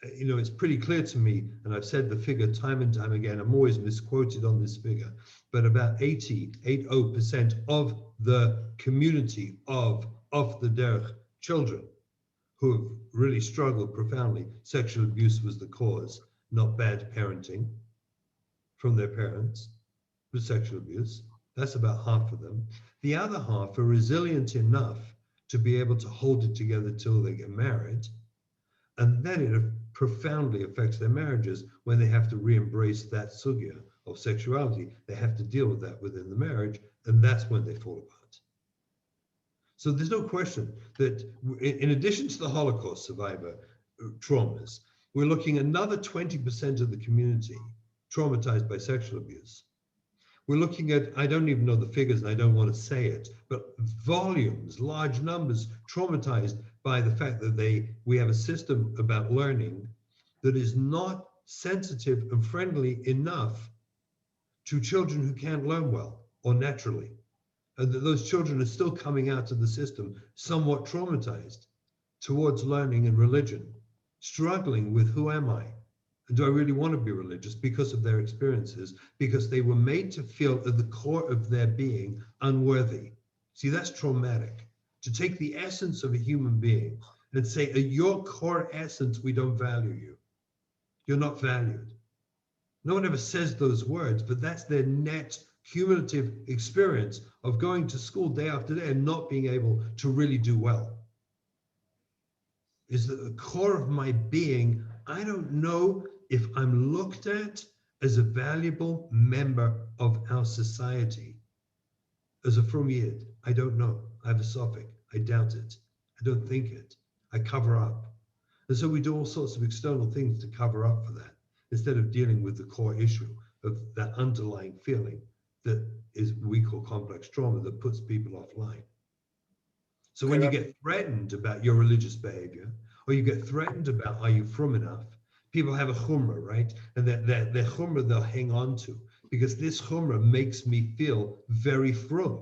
it's pretty clear to me, and I've said the figure time and time again, I'm always misquoted on this figure, but about 80% of the community of off the derech children who have really struggled profoundly, sexual abuse was the cause, not bad parenting from their parents, but sexual abuse. That's about half of them. The other half are resilient enough to be able to hold it together till they get married. And then it profoundly affects their marriages when they have to re-embrace that sugya of sexuality. They have to deal with that within the marriage, and that's when they fall apart. So there's no question that in addition to the Holocaust survivor traumas, we're looking at another 20% of the community traumatized by sexual abuse. We're looking at, I don't even know the figures and I don't want to say it, but volumes, large numbers traumatized by the fact that we have a system about learning that is not sensitive and friendly enough to children who can't learn well or naturally. And that those children are still coming out of the system somewhat traumatized towards learning and religion, struggling with who am I? And do I really want to be religious because of their experiences? Because they were made to feel at the core of their being unworthy. See, that's traumatic. To take the essence of a human being and say, at your core essence, we don't value you. You're not valued. No one ever says those words, but that's their net cumulative experience of going to school day after day and not being able to really do well. Is that the core of my being, I don't know if I'm looked at as a valuable member of our society. As a frum yid, I don't know. I have a suffix. I doubt it. I don't think it. I cover up. And so we do all sorts of external things to cover up for that, instead of dealing with the core issue of that underlying feeling that is we call complex trauma that puts people offline. So when you get threatened about your religious behavior, or you get threatened about are you frum enough, people have a chumrah, right? And that chumrah they'll hang on to, because this chumrah makes me feel very frum.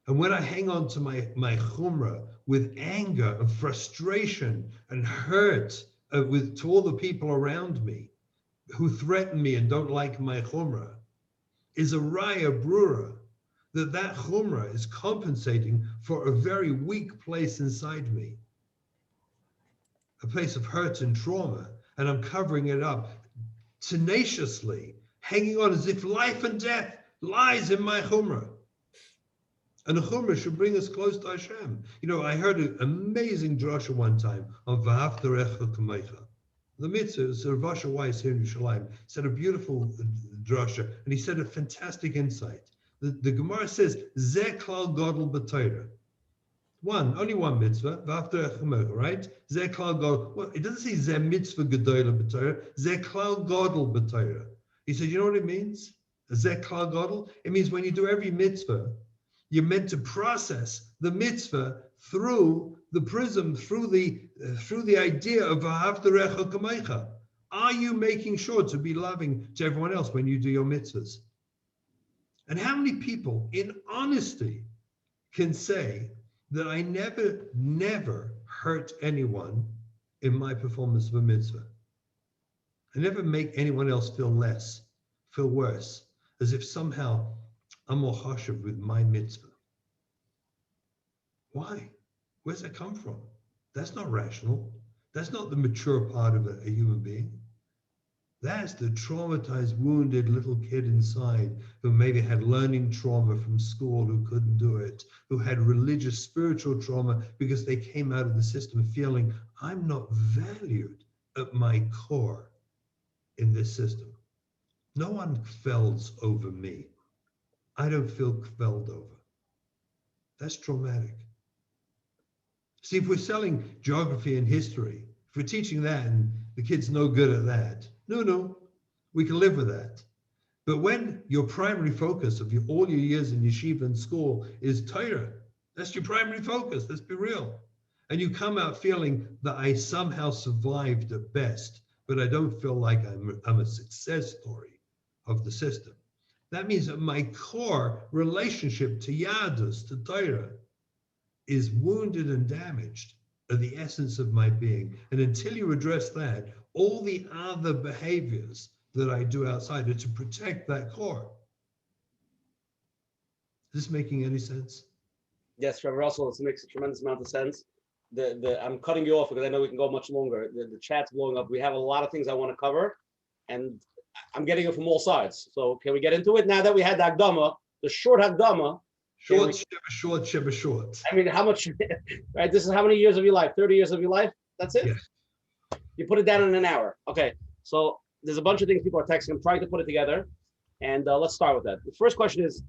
And when I hang on to my chumrah with anger and frustration and hurt to all the people around me who threaten me and don't like my chumrah, is a raya brura that chumrah is compensating for a very weak place inside me, a place of hurt and trauma, and I'm covering it up tenaciously, hanging on as if life and death lies in my chumrah. And the chumrah should bring us close to Hashem. I heard an amazing drasha one time on V'ahavta Recha Kamecha. The mitzvah, Sir Vasha Weiss here in Yerushalayim, said a beautiful drasha, and he said a fantastic insight. The Gemara says, Zeh klal gadol b'Torah. Only one mitzvah, V'ahavta Recha Kamecha, right? Zeh klal gadol. Well, it doesn't say Zeh mitzvah gedola b'Torah, Zeh klal gadol b'Torah. He said, you know what it means? Zeh klal gadol? It means when you do every mitzvah, you're meant to process the mitzvah through the prism, through the idea of V'ahavta Recha Kamecha. Are you making sure to be loving to everyone else when you do your mitzvahs? And how many people, in honesty, can say that I never hurt anyone in my performance of a mitzvah? I never make anyone else feel less, feel worse, as if somehow I'm more chashuv with my mitzvah. Why? Where's that come from? That's not rational. That's not the mature part of a human being. That's the traumatized, wounded little kid inside who maybe had learning trauma from school, who couldn't do it, who had religious, spiritual trauma because they came out of the system feeling, I'm not valued at my core in this system. No one kvelds over me. I don't feel kveld over. That's traumatic. See, if we're selling geography and history, if we're teaching that and the kid's no good at that, no, we can live with that. But when your primary focus of all your years in yeshiva and school is Torah, That's your primary focus. Let's be real. And you come out feeling that I somehow survived at best, but I don't feel like I'm a success story of the system. That means that my core relationship to Yadus, to Torah, is wounded and damaged at the essence of my being. And until you address that, all the other behaviors that I do outside are to protect that core. Is this making any sense? Yes, Trevor Russell, this makes a tremendous amount of sense. I'm cutting you off because I know we can go much longer. The chat's blowing up. We have a lot of things I want to cover, and I'm getting it from all sides. So can we get into it now that we had the Hagdama, the short Hagdama? Short. I mean, how much, right? This is how many years of your life? 30 years of your life? That's it? Yeah. You put it down in an hour. Okay. So there's a bunch of things people are texting. I'm trying to put it together. And let's start with that. The first question is,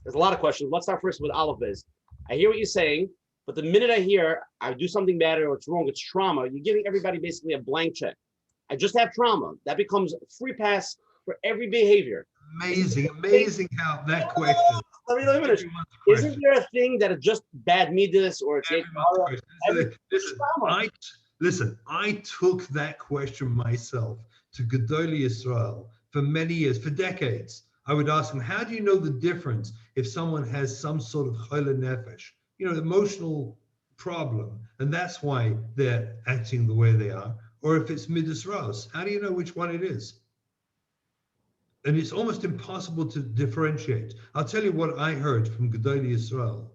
there's a lot of questions. Let's start first with Aleph Biz. I hear what you're saying, but the minute I hear I do something bad or it's wrong, it's trauma, you're giving everybody basically a blank check. I just have trauma. That becomes a free pass for every behavior. Amazing how that question. Let me finish. Isn't there a thing that is just bad midas or it's Listen, I took that question myself to Gedolei Yisrael for many years, for decades. I would ask them, how do you know the difference if someone has some sort of chole nefesh, emotional problem, and that's why they're acting the way they are, or if it's midas ros? How do you know which one it is? And it's almost impossible to differentiate. I'll tell you what I heard from Gedolei Yisrael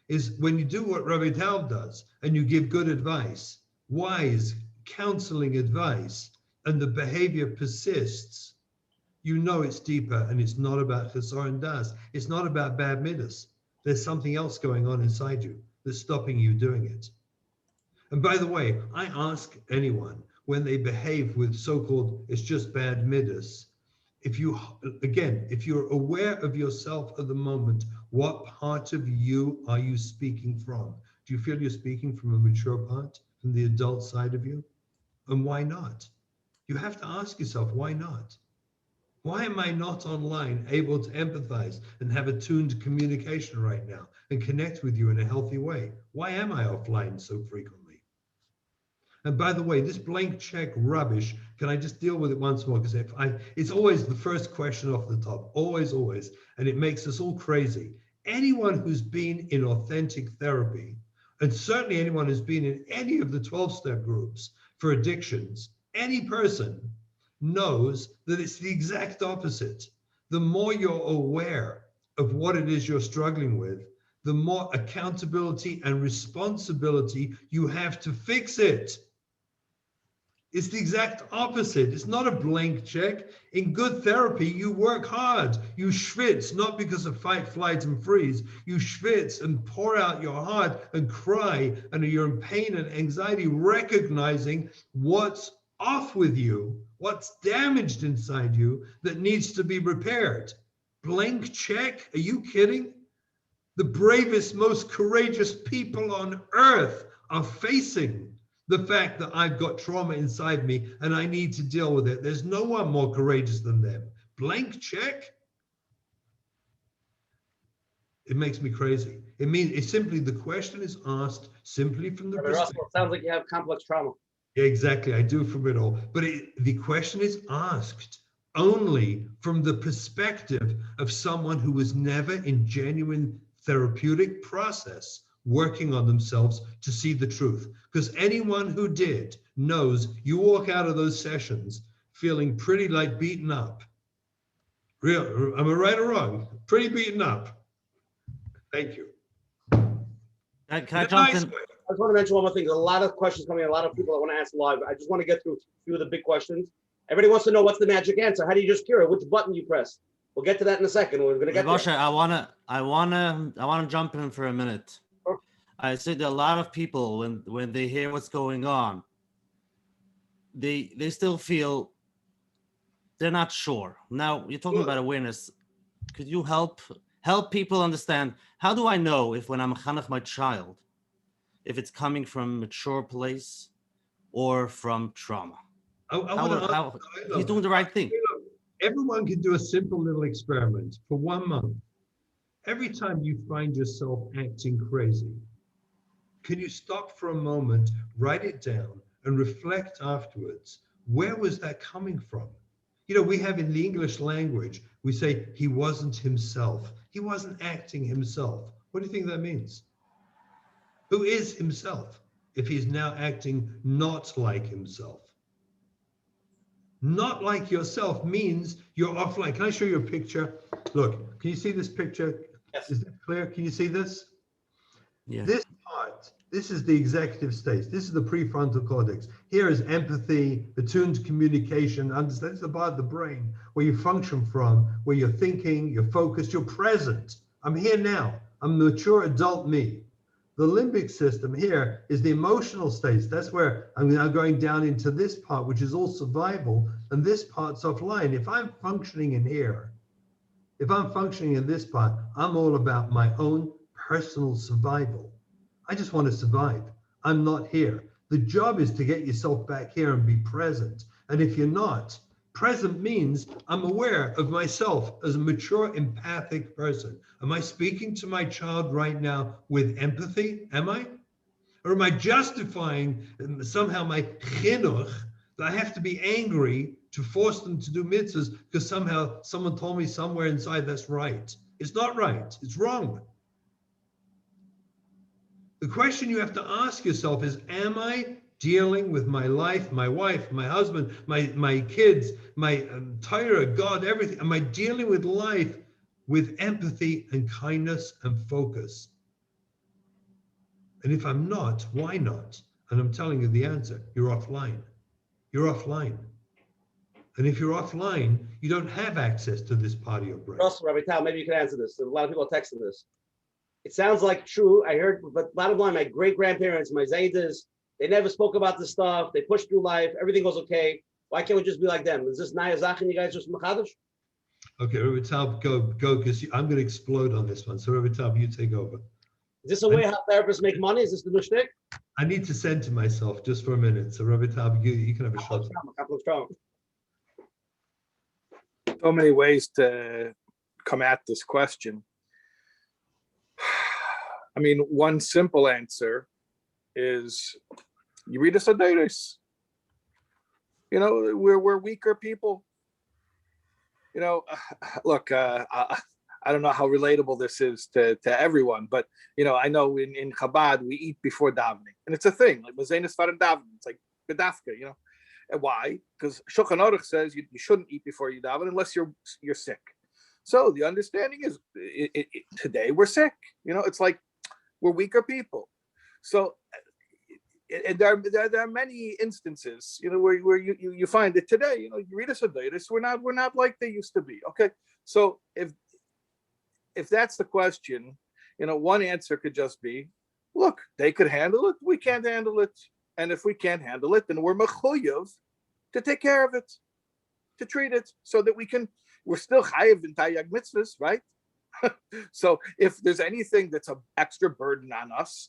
is when you do what Rabbi Taub does and you give good advice, wise counseling advice, and the behavior persists, you know it's deeper and it's not about chesar and das. It's not about bad midas. There's something else going on inside you that's stopping you doing it. And by the way, I ask anyone when they behave with so-called, it's just bad midas, if you're aware of yourself at the moment, what part of you are you speaking from? Do you feel you're speaking from a mature part, from the adult side of you? And why not? You have to ask yourself, why not? Why am I not online able to empathize and have attuned communication right now and connect with you in a healthy way? Why am I offline so frequently? And by the way, this blank check rubbish, can I just deal with it once more? Because it's always the first question off the top, always, and it makes us all crazy. Anyone who's been in authentic therapy, and certainly anyone who's been in any of the 12-step groups for addictions, any person knows that it's the exact opposite. The more you're aware of what it is you're struggling with, the more accountability and responsibility you have to fix it. It's the exact opposite. It's not a blank check. In good therapy, you work hard. You schwitz, not because of fight, flight, and freeze. You schwitz and pour out your heart and cry, and you're in pain and anxiety, recognizing what's off with you, what's damaged inside you that needs to be repaired. Blank check? Are you kidding? The bravest, most courageous people on earth are facing the fact that I've got trauma inside me and I need to deal with it. There's no one more courageous than them. Blank check? It makes me crazy. It means it's simply the question is asked simply from the perspective. Russell, it sounds like you have complex trauma. Yeah, exactly. I do from it all. But the question is asked only from the perspective of someone who was never in genuine therapeutic process working on themselves to see the truth. Because anyone who did knows you walk out of those sessions feeling pretty like beaten up. Real, am I right or wrong? Pretty beaten up. Thank you. Can I jump in? I just want to mention one more thing. There's a lot of questions coming, a lot of people I want to ask live. I just want to get through a few of the big questions. Everybody wants to know what's the magic answer. How do you just cure it? Which button you press? We'll get to that in a second. We're going to get Moshe, I wanna jump in for a minute. Sure. I said that a lot of people when they hear what's going on, they still feel they're not sure. Now you're talking about awareness. Could you help people understand, how do I know if when I'm chanach my child, if it's coming from a mature place or from trauma? He's doing the right thing. Everyone can do a simple little experiment for 1 month. Every time you find yourself acting crazy, can you stop for a moment, write it down, and reflect afterwards? Where was that coming from? You know, we have in the English language, we say he wasn't himself. He wasn't acting himself. What do you think that means? Who is himself if he's now acting not like himself? Not like yourself means you're offline. Can I show you a picture? Look, can you see this picture? Yes. Is that clear? Can you see this? Yeah. This part, this is the executive stage. This is the prefrontal cortex. Here is empathy, attuned communication, understand. This is the part of the brain where you function from, where you're thinking, you're focused, you're present. I'm here now. I'm the mature adult me. The limbic system here is the emotional states. That's where I'm now going down into this part, which is all survival, and this part's offline. If I'm functioning in here, if I'm functioning in this part, I'm all about my own personal survival. I just want to survive. I'm not here. The job is to get yourself back here and be present. And if you're not, present means I'm aware of myself as a mature, empathic person. Am I speaking to my child right now with empathy? Am I? Or am I justifying somehow my chinuch that I have to be angry to force them to do mitzvahs because somehow someone told me somewhere inside that's right? It's not right. It's wrong. The question you have to ask yourself is, am I dealing with my life, my wife, my husband, my kids, my Torah, God, everything? Am I dealing with life with empathy and kindness and focus? And if I'm not, why not? And I'm telling you the answer. You're offline. You're offline. And if you're offline, you don't have access to this part of your brain. Also, Rabbi Taub, maybe you can answer this. A lot of people are texting this. It sounds like true. I heard, but bottom line, my great-grandparents, my Zaydas, they never spoke about this stuff. They pushed through life. Everything goes okay. Why can't we just be like them? Is this Naya Zach and you guys just machadash? Okay, Rabbi Taub, go, because I'm going to explode on this one. So Rabbi Taub, you take over. Is this a way how therapists make money? Is this the new shtick? I need to center myself just for a minute. So Rabbi Taub, you can have a shot. So many ways to come at this question. I mean, one simple answer is you read us a datus. You know, we're weaker people. You know, look, I don't know how relatable this is to everyone, but you know, I know in Chabad we eat before davening, and it's a thing. Like Mazenis Faran davening, it's like bedafka, you know. And why? Because Shulchan Aruch says you shouldn't eat before you daven unless you're sick. So the understanding is today we're sick. You know, it's like we're weaker people. So and there are many instances, you know, where you find that today, you know, you read us a datus, we're not like they used to be. Okay, so if that's the question, you know, one answer could just be, look, they could handle it, we can't handle it, and if we can't handle it, then we're mechuyev to take care of it, to treat it, so that we're still chayiv in tayyag mitzvahs, right? So if there's anything that's an extra burden on us,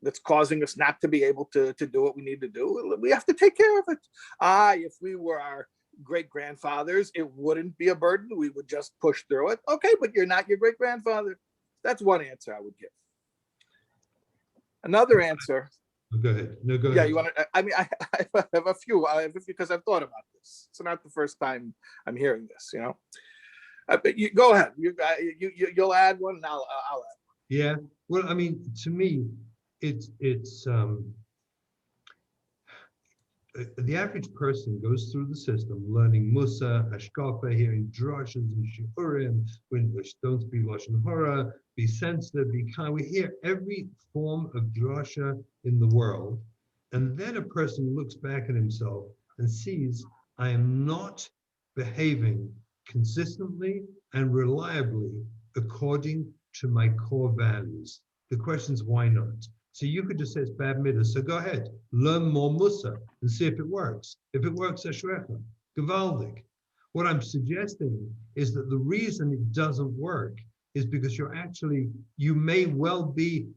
that's causing us not to be able to do what we need to do, we have to take care of it. If we were our great-grandfathers, it wouldn't be a burden. We would just push through it. Okay, but you're not your great-grandfather. That's one answer I would give. Another answer. Go ahead. No, go ahead. Yeah, you want to? I mean, I have a few. Because I've thought about this. It's not the first time I'm hearing this. You know, but you go ahead. You'll add one, and I'll add one. Yeah. Well, I mean, to me, it's the average person goes through the system learning Musa, Hashkafa, hearing drashas and shiurim, when don't speak Lashon Hara, be sensitive, be kind. We hear every form of drasha in the world, and then a person looks back at himself and sees, I am not behaving consistently and reliably according to my core values. The question is, why not? So you could just say it's bad midah. So go ahead, learn more Musa and see if it works. If it works, Ashrecha, Gavaldik. What I'm suggesting is that the reason it doesn't work is because you may well be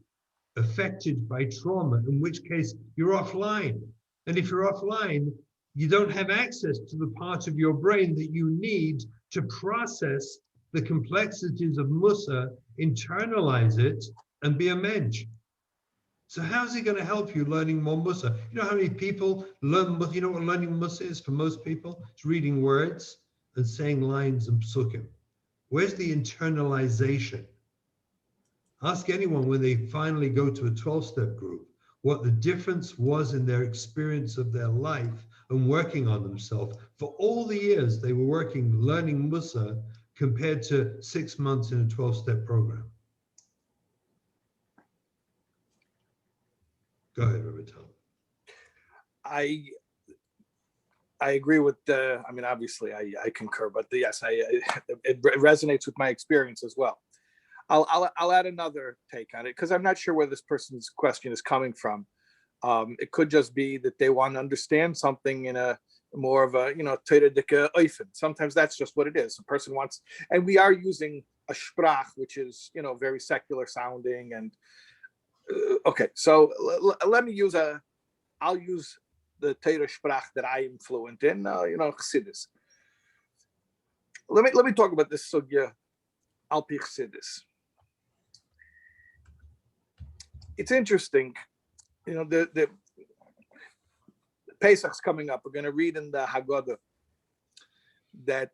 affected by trauma, in which case you're offline. And if you're offline, you don't have access to the part of your brain that you need to process the complexities of Musa internalize it, and be a mensch. So how's he going to help you learning more Musa? You know how many people learn, you know what learning Musa is for most people? It's reading words and saying lines and psukim. Where's the internalization? Ask anyone when they finally go to a 12-step group what the difference was in their experience of their life and working on themselves for all the years they were working, learning Musa, compared to 6 months in a 12-step program. Go ahead, Rabbi Taub. I agree with I mean, obviously I concur, but yes, it resonates with my experience as well. I'll add another take on it because I'm not sure where this person's question is coming from. It could just be that they want to understand something in a more of a, Teredike Eufen. Sometimes that's just what it is. A person wants, and we are using a sprach, which is, very secular sounding. And okay, so let me use I'll use the Torah sprach that I am fluent in, Chassidus. Let me talk about this sugya al pi Chassidus. It's interesting, the Pesach's coming up. We're going to read in the Haggadah that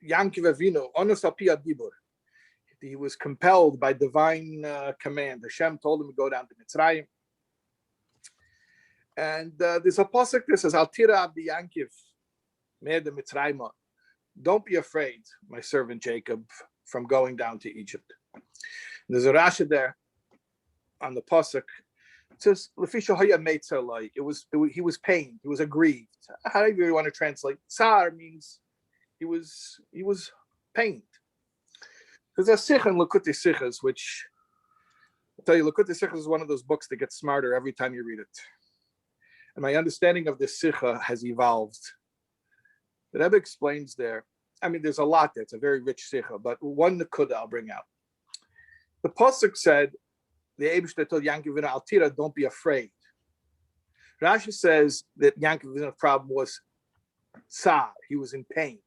Yankiv Avinu, Onus al pi adibur, he was compelled by divine command. Hashem told him to go down to Mitzrayim. And there's a pasuk that says, Al tira abdi Yankiv, me'ed Mitzrayim. Don't be afraid, my servant Jacob, from going down to Egypt. And there's a Rashi there on the pasuk. It says, he was pained, he was aggrieved. How do you want to translate? Tsar means he was pained. There's a sikh in Likutei Sichos, which I'll tell you, Likutei Sichos is one of those books that gets smarter every time you read it. And my understanding of this sikha has evolved. The Rebbe explains there, I mean, there's a lot there. It's a very rich sikha, but one nekuda I'll bring out. The pasuk said, the Eibishter told Yankiv Avinu, Al tira, don't be afraid. Rashi says that Yankiv Avinu's problem was tsar. He was in pain.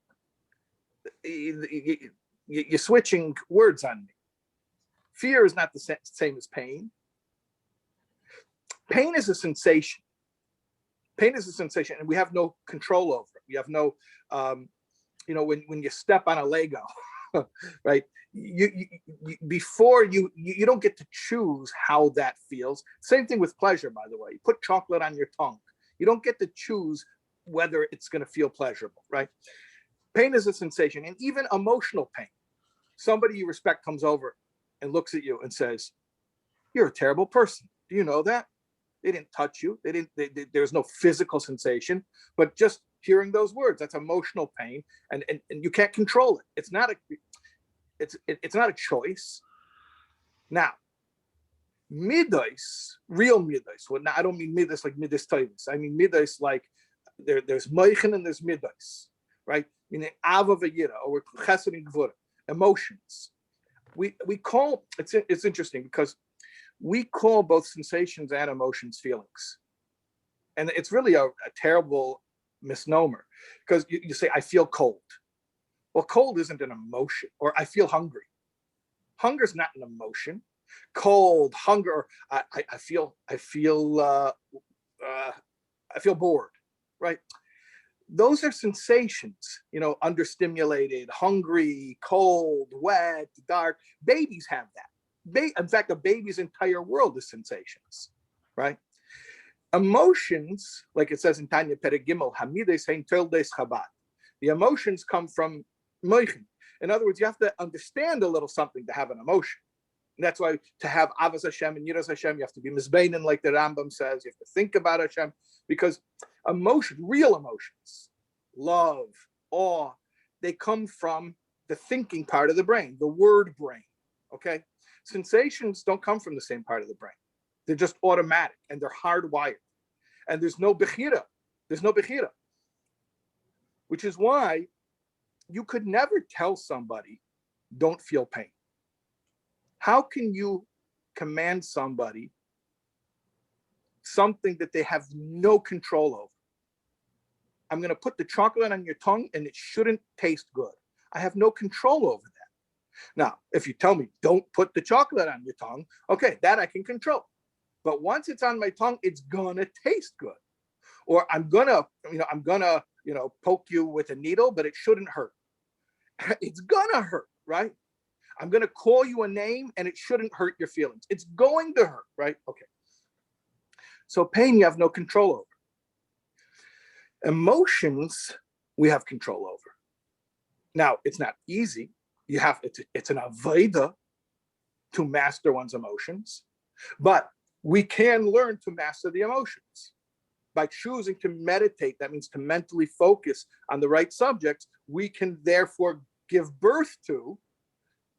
You're switching words on me. Fear is not the same as pain. Pain is a sensation. Pain is a sensation, and we have no control over it. We have no, when you step on a Lego, right? Before you don't get to choose how that feels. Same thing with pleasure, by the way. You put chocolate on your tongue. You don't get to choose whether it's going to feel pleasurable, right? Pain is a sensation, and even emotional pain. Somebody you respect comes over and looks at you and says, "You're a terrible person. Do you know that?" They didn't touch you. There's no physical sensation, but just hearing those words, that's emotional pain, and you can't control it. It's not a choice. Now, midos, real midos. Well, now I don't mean midos like midos taivus. I mean midos like there's moichin and there's midos, right? Meaning ava v'yira or chesed and gvura, emotions. We call it's interesting because we call both sensations and emotions feelings. And it's really a terrible misnomer because you say, I feel cold. Well, cold isn't an emotion, or I feel hungry. Hunger is not an emotion. Cold, hunger, I feel bored, right? Those are sensations, understimulated, hungry, cold, wet, dark. Babies have that. In fact, a baby's entire world is sensations, right? Emotions, like it says in Tanya Perigimel, Hamides Hein Toldes Chabad. The emotions come from moichin. In other words, you have to understand a little something to have an emotion. And that's why to have Avas Hashem and Yiras Hashem, you have to be Mizbeinin, like the Rambam says. You have to think about Hashem, because real emotions, love, awe, they come from the thinking part of the brain, the word brain, okay? Sensations don't come from the same part of the brain. They're just automatic and they're hardwired. And there's no bechira. Which is why you could never tell somebody, don't feel pain. How can you command somebody something that they have no control over? I'm going to put the chocolate on your tongue and it shouldn't taste good. I have no control over that. Now, if you tell me don't put the chocolate on your tongue, okay, that I can control. But once it's on my tongue, it's gonna taste good. Or I'm gonna poke you with a needle, but it shouldn't hurt. It's gonna hurt, right? I'm gonna call you a name and it shouldn't hurt your feelings. It's going to hurt, right? Okay. So pain you have no control over. Emotions we have control over. Now, it's not easy. It's an avodah to master one's emotions, but we can learn to master the emotions by choosing to meditate. That means to mentally focus on the right subjects. We can therefore give birth to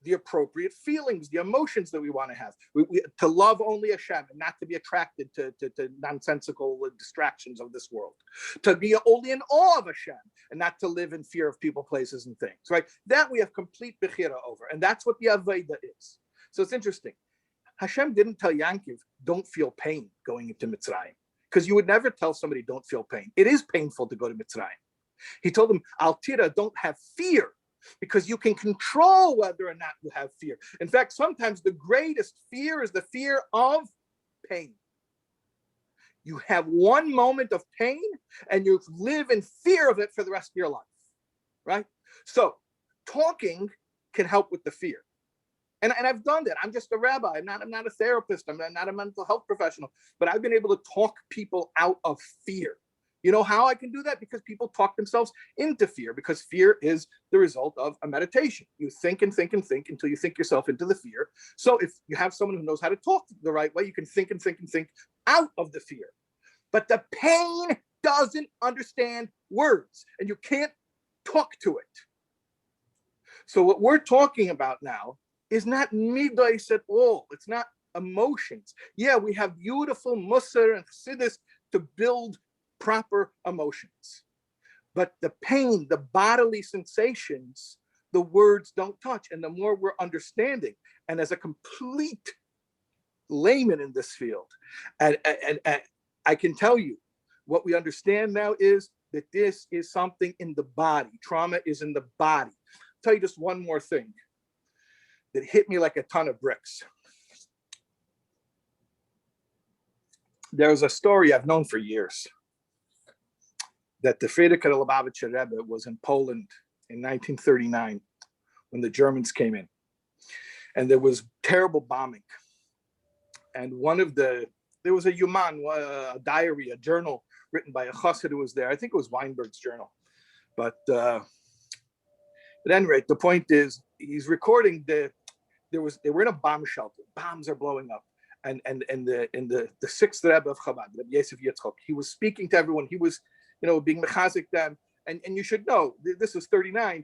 the appropriate feelings, the emotions that we want to have. To love only Hashem and not to be attracted to nonsensical distractions of this world. To be only in awe of Hashem and not to live in fear of people, places, and things, right? That we have complete bechira over. And that's what the Aveda is. So it's interesting. Hashem didn't tell Yankiv, don't feel pain going into Mitzrayim. Because you would never tell somebody, don't feel pain. It is painful to go to Mitzrayim. He told them, Al-Tira, don't have fear. Because you can control whether or not you have fear. In fact, sometimes the greatest fear is the fear of pain. You have one moment of pain and you live in fear of it for the rest of your life, right? So talking can help with the fear. And I've done that. I'm just a rabbi. I'm not a therapist. I'm not a mental health professional, but I've been able to talk people out of fear. You know how I can do that? Because people talk themselves into fear, because fear is the result of a meditation. You think and think and think until you think yourself into the fear. So if you have someone who knows how to talk the right way, you can think and think and think out of the fear. But the pain doesn't understand words and you can't talk to it. So what we're talking about now is not midas at all. It's not emotions. Yeah, we have beautiful musar and chassidus to build proper emotions. But the pain, the bodily sensations, the words don't touch. And the more we're understanding, and as a complete layman in this field, and I can tell you, what we understand now is that this is something in the body. Trauma is in the body. I'll tell you just one more thing that hit me like a ton of bricks. There's a story I've known for years, that the Frierdiker Lubavitcher Rebbe was in Poland in 1939 when the Germans came in. And there was terrible bombing. And there was a Yuman, a diary, a journal written by a chassid who was there. I think it was Weinberg's journal. But at any rate, the point is, he's recording they were in a bomb shelter. Bombs are blowing up. And the sixth Rebbe of Chabad, Rabbi Yosef Yitzchok, he was speaking to everyone. He was being mechazik them. And you should know, this is 39.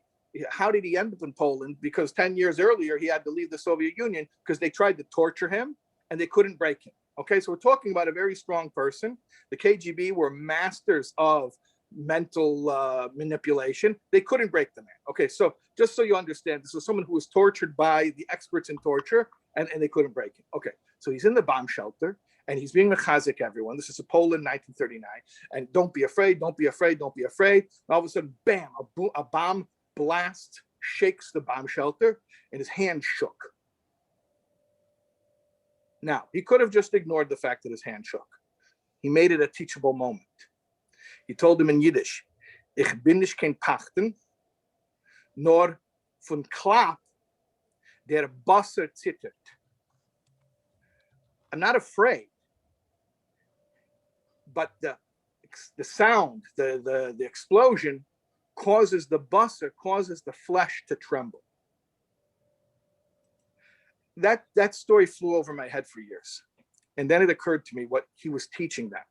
How did he end up in Poland? Because 10 years earlier, he had to leave the Soviet Union because they tried to torture him and they couldn't break him. Okay, so we're talking about a very strong person. The KGB were masters of mental manipulation. They couldn't break the man. Okay, so just so you understand, this was someone who was tortured by the experts in torture and they couldn't break him. Okay, so he's in the bomb shelter. And he's being mechazik everyone. This is Poland, 1939. And don't be afraid, don't be afraid, don't be afraid. And all of a sudden, bam, a bomb blast shakes the bomb shelter and his hand shook. Now, he could have just ignored the fact that his hand shook. He made it a teachable moment. He told him in Yiddish, Ich bin nicht kein Pachten, nor von Klapp der Basser zittert. I'm not afraid. But the sound, the explosion causes the basar, causes the flesh to tremble. That story flew over my head for years. And then it occurred to me what he was teaching them.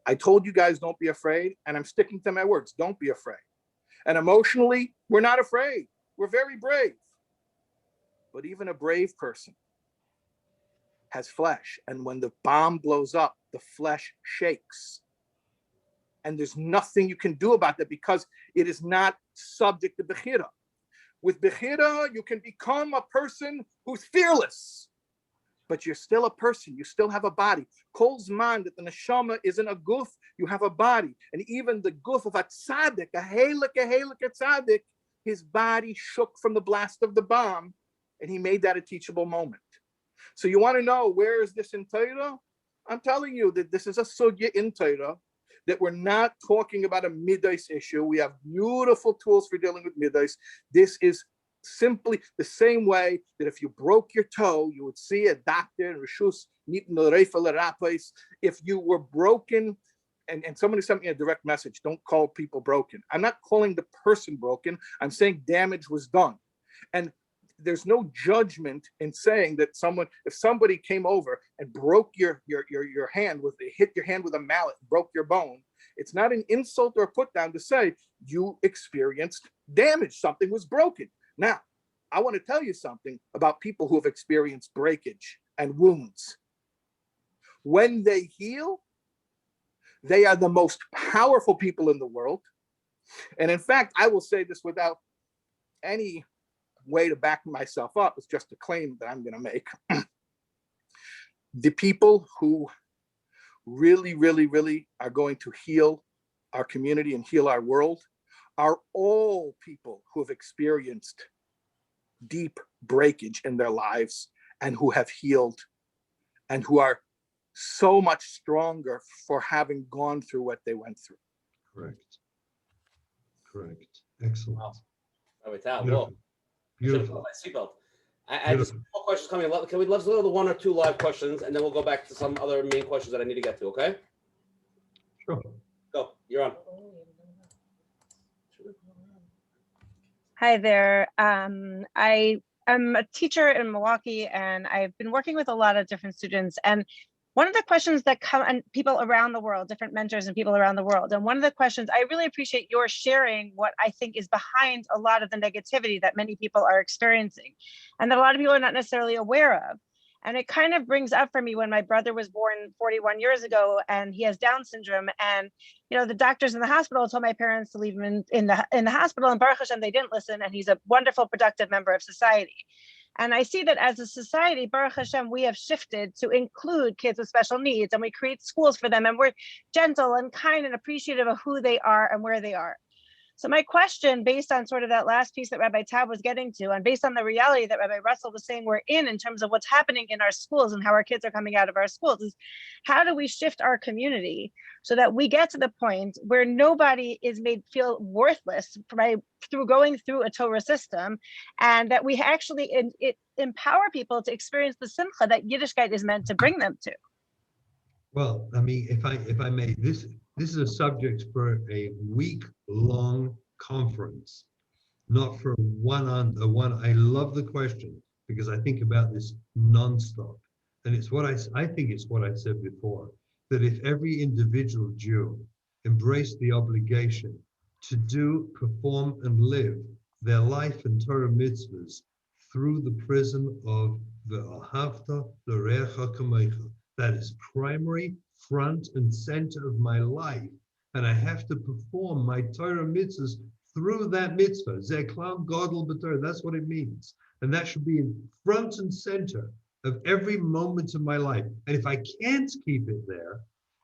I told you guys, don't be afraid. And I'm sticking to my words. Don't be afraid. And emotionally, we're not afraid. We're very brave. But even a brave person has flesh, and when the bomb blows up, the flesh shakes. And there's nothing you can do about that because it is not subject to Bechira. With Bechira, you can become a person who's fearless, but you're still a person. You still have a body. Kol zman that the neshama is in a guf, you have a body. And even the guf of a tzaddik, a helik tzaddik, his body shook from the blast of the bomb, and he made that a teachable moment. So you want to know, where is this in Torah? I'm telling you that this is a sugya in Torah, that we're not talking about a midos issue. We have beautiful tools for dealing with midos. This is simply the same way that if you broke your toe, you would see a doctor in Rishus Nitin L'Reifel L'Rapos. If you were broken, and somebody sent me a direct message, don't call people broken. I'm not calling the person broken. I'm saying damage was done. And there's no judgment in saying that if somebody came over and broke your hand hit your hand with a mallet, broke your bone, it's not an insult or a put down to say you experienced damage, something was broken. Now, I want to tell you something about people who have experienced breakage and wounds. When they heal, they are the most powerful people in the world. And in fact, I will say this without any way to back myself up. It's just a claim that I'm going to make. The people who really, really, really are going to heal our community and heal our world are all people who have experienced deep breakage in their lives and who have healed and who are so much stronger for having gone through what they went through. Correct. Excellent. Wow. Rabbi Taub, Beautiful. whoa. Beautiful. I seatbelt. I just more questions coming. Let's go to the 1 or 2 live questions, and then we'll go back to some other main questions that I need to get to. Okay? Sure. Go. You're on. Hi there. I am a teacher in Milwaukee, and I've been working with a lot of different students. And one of the questions that come, and people around the world, different mentors and people around the world. And one of the questions, I really appreciate your sharing what I think is behind a lot of the negativity that many people are experiencing and that a lot of people are not necessarily aware of. And it kind of brings up for me when my brother was born 41 years ago and he has Down syndrome. And, you know, the doctors in the hospital told my parents to leave him in the hospital, and Baruch Hashem, they didn't listen. And he's a wonderful, productive member of society. And I see that as a society, Baruch Hashem, we have shifted to include kids with special needs, and we create schools for them, and we're gentle and kind and appreciative of who they are and where they are. So my question, based on sort of that last piece that Rabbi Taub was getting to, and based on the reality that Rabbi Russell was saying we're in terms of what's happening in our schools and how our kids are coming out of our schools, is how do we shift our community so that we get to the point where nobody is made feel worthless through going through a Torah system, and that we actually empower people to experience the simcha that Yiddishkeit is meant to bring them to? Well, I mean, if I may, this is a subject for a week-long conference, not for one. I love the question because I think about this nonstop, and it's what I think it's what I said before, that if every individual Jew embraced the obligation to perform, and live their life and Torah mitzvahs through the prism of the Ahavta l'recha kamecha, that is primary, front and center of my life, and I have to perform my Torah mitzvahs through that mitzvah. Zeh klal gadol b'Torah. That's what it means, and that should be in front and center of every moment of my life. And if I can't keep it there,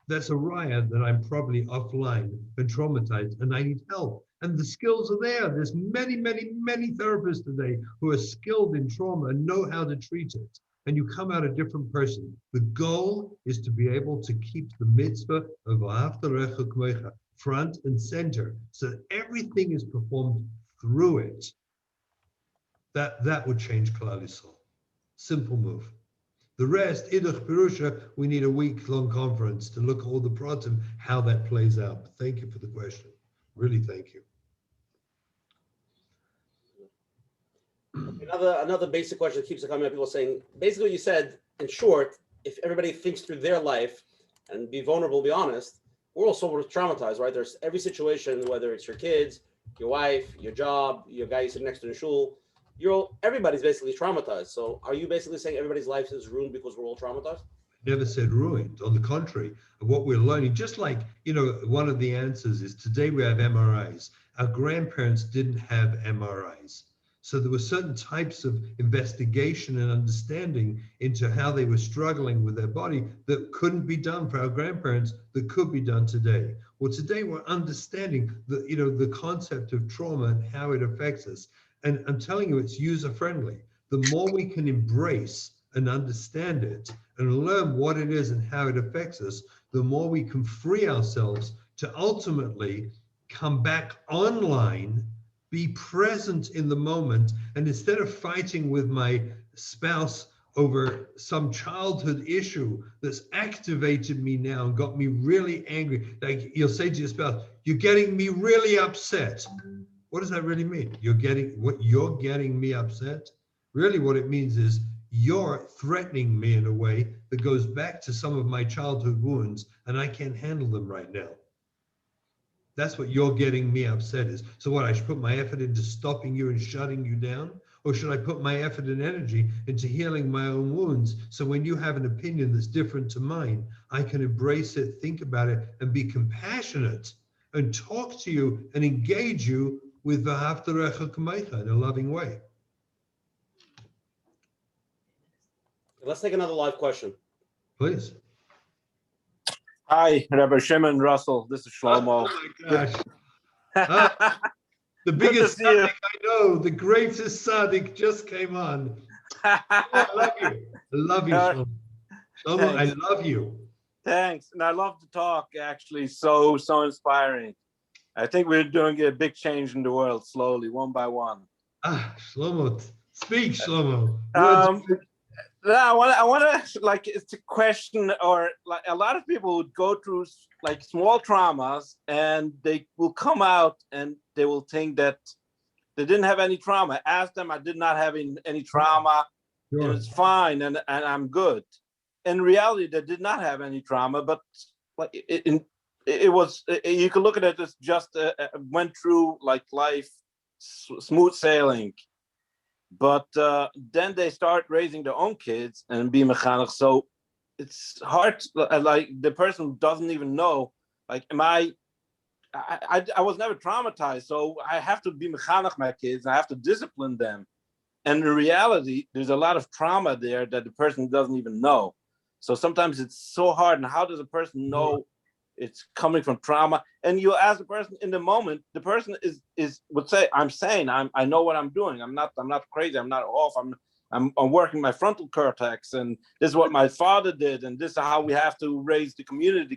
that's a raya that I'm probably offline and traumatized, and I need help. And the skills are there. There's many, many, many therapists today who are skilled in trauma and know how to treat it. And you come out a different person. The goal is to be able to keep the mitzvah of Ahavta l'recha kamecha front and center, so that everything is performed through it. That would change Klal Yisrael. Simple move. The rest, Idach Pirusha, we need a week-long conference to look at all the pratim, how that plays out. But thank you for the question. Really, thank you. Another basic question that keeps coming up. People saying, basically, what you said in short, if everybody thinks through their life and be vulnerable, be honest, we're all so traumatized, right? There's every situation, whether it's your kids, your wife, your job, your guy you sit next to in shul, everybody's basically traumatized. So are you basically saying everybody's life is ruined because we're all traumatized? Never said ruined. On the contrary, what we're learning, just like, one of the answers is today we have MRIs. Our grandparents didn't have MRIs. So there were certain types of investigation and understanding into how they were struggling with their body that couldn't be done for our grandparents, that could be done today. Well, today we're understanding the concept of trauma and how it affects us. And I'm telling you, it's user-friendly. The more we can embrace and understand it and learn what it is and how it affects us, the more we can free ourselves to ultimately come back online, be present in the moment, and instead of fighting with my spouse over some childhood issue that's activated me now and got me really angry, like you'll say to your spouse, "You're getting me really upset." What does that really mean? You're getting me upset? Really what it means is you're threatening me in a way that goes back to some of my childhood wounds, and I can't handle them right now. That's what "you're getting me upset" is. So what, I should put my effort into stopping you and shutting you down? Or should I put my effort and energy into healing my own wounds? So when you have an opinion that's different to mine, I can embrace it, think about it, and be compassionate and talk to you and engage you with v'ahavta l'recha kamecha in a loving way. Let's take another live question. Please. Hi, Rabbi Shimon Russell. This is Shlomo. Oh my gosh. The biggest see you. tzaddik I know, the greatest tzaddik just came on. Oh, I love you. I love you, Shlomo. Shlomo, I Thanks. love you. Thanks. And I love to talk, actually. So inspiring. I think we're doing a big change in the world slowly, one by one. Shlomo, speak, Shlomo. I want to like, it's a question, or like a lot of people would go through like small traumas and they will come out and they will think that they didn't have any trauma. Ask them, I did not have any trauma. Sure. And it's fine and I'm good. In reality, they did not have any trauma, but like it was, you can look at it as just went through like life smooth sailing. But then they start raising their own kids and be mechanech. So it's hard, like the person doesn't even know, like, I was never traumatized, so I have to be mechanech my kids, I have to discipline them. And in reality, there's a lot of trauma there that the person doesn't even know. So sometimes it's so hard. And how does a person know it's coming from trauma? And you ask the person in the moment, the person would say, I'm sane, I know what I'm doing. I'm not crazy, I'm not off, I'm working my frontal cortex, and this is what my father did, and this is how we have to raise the community.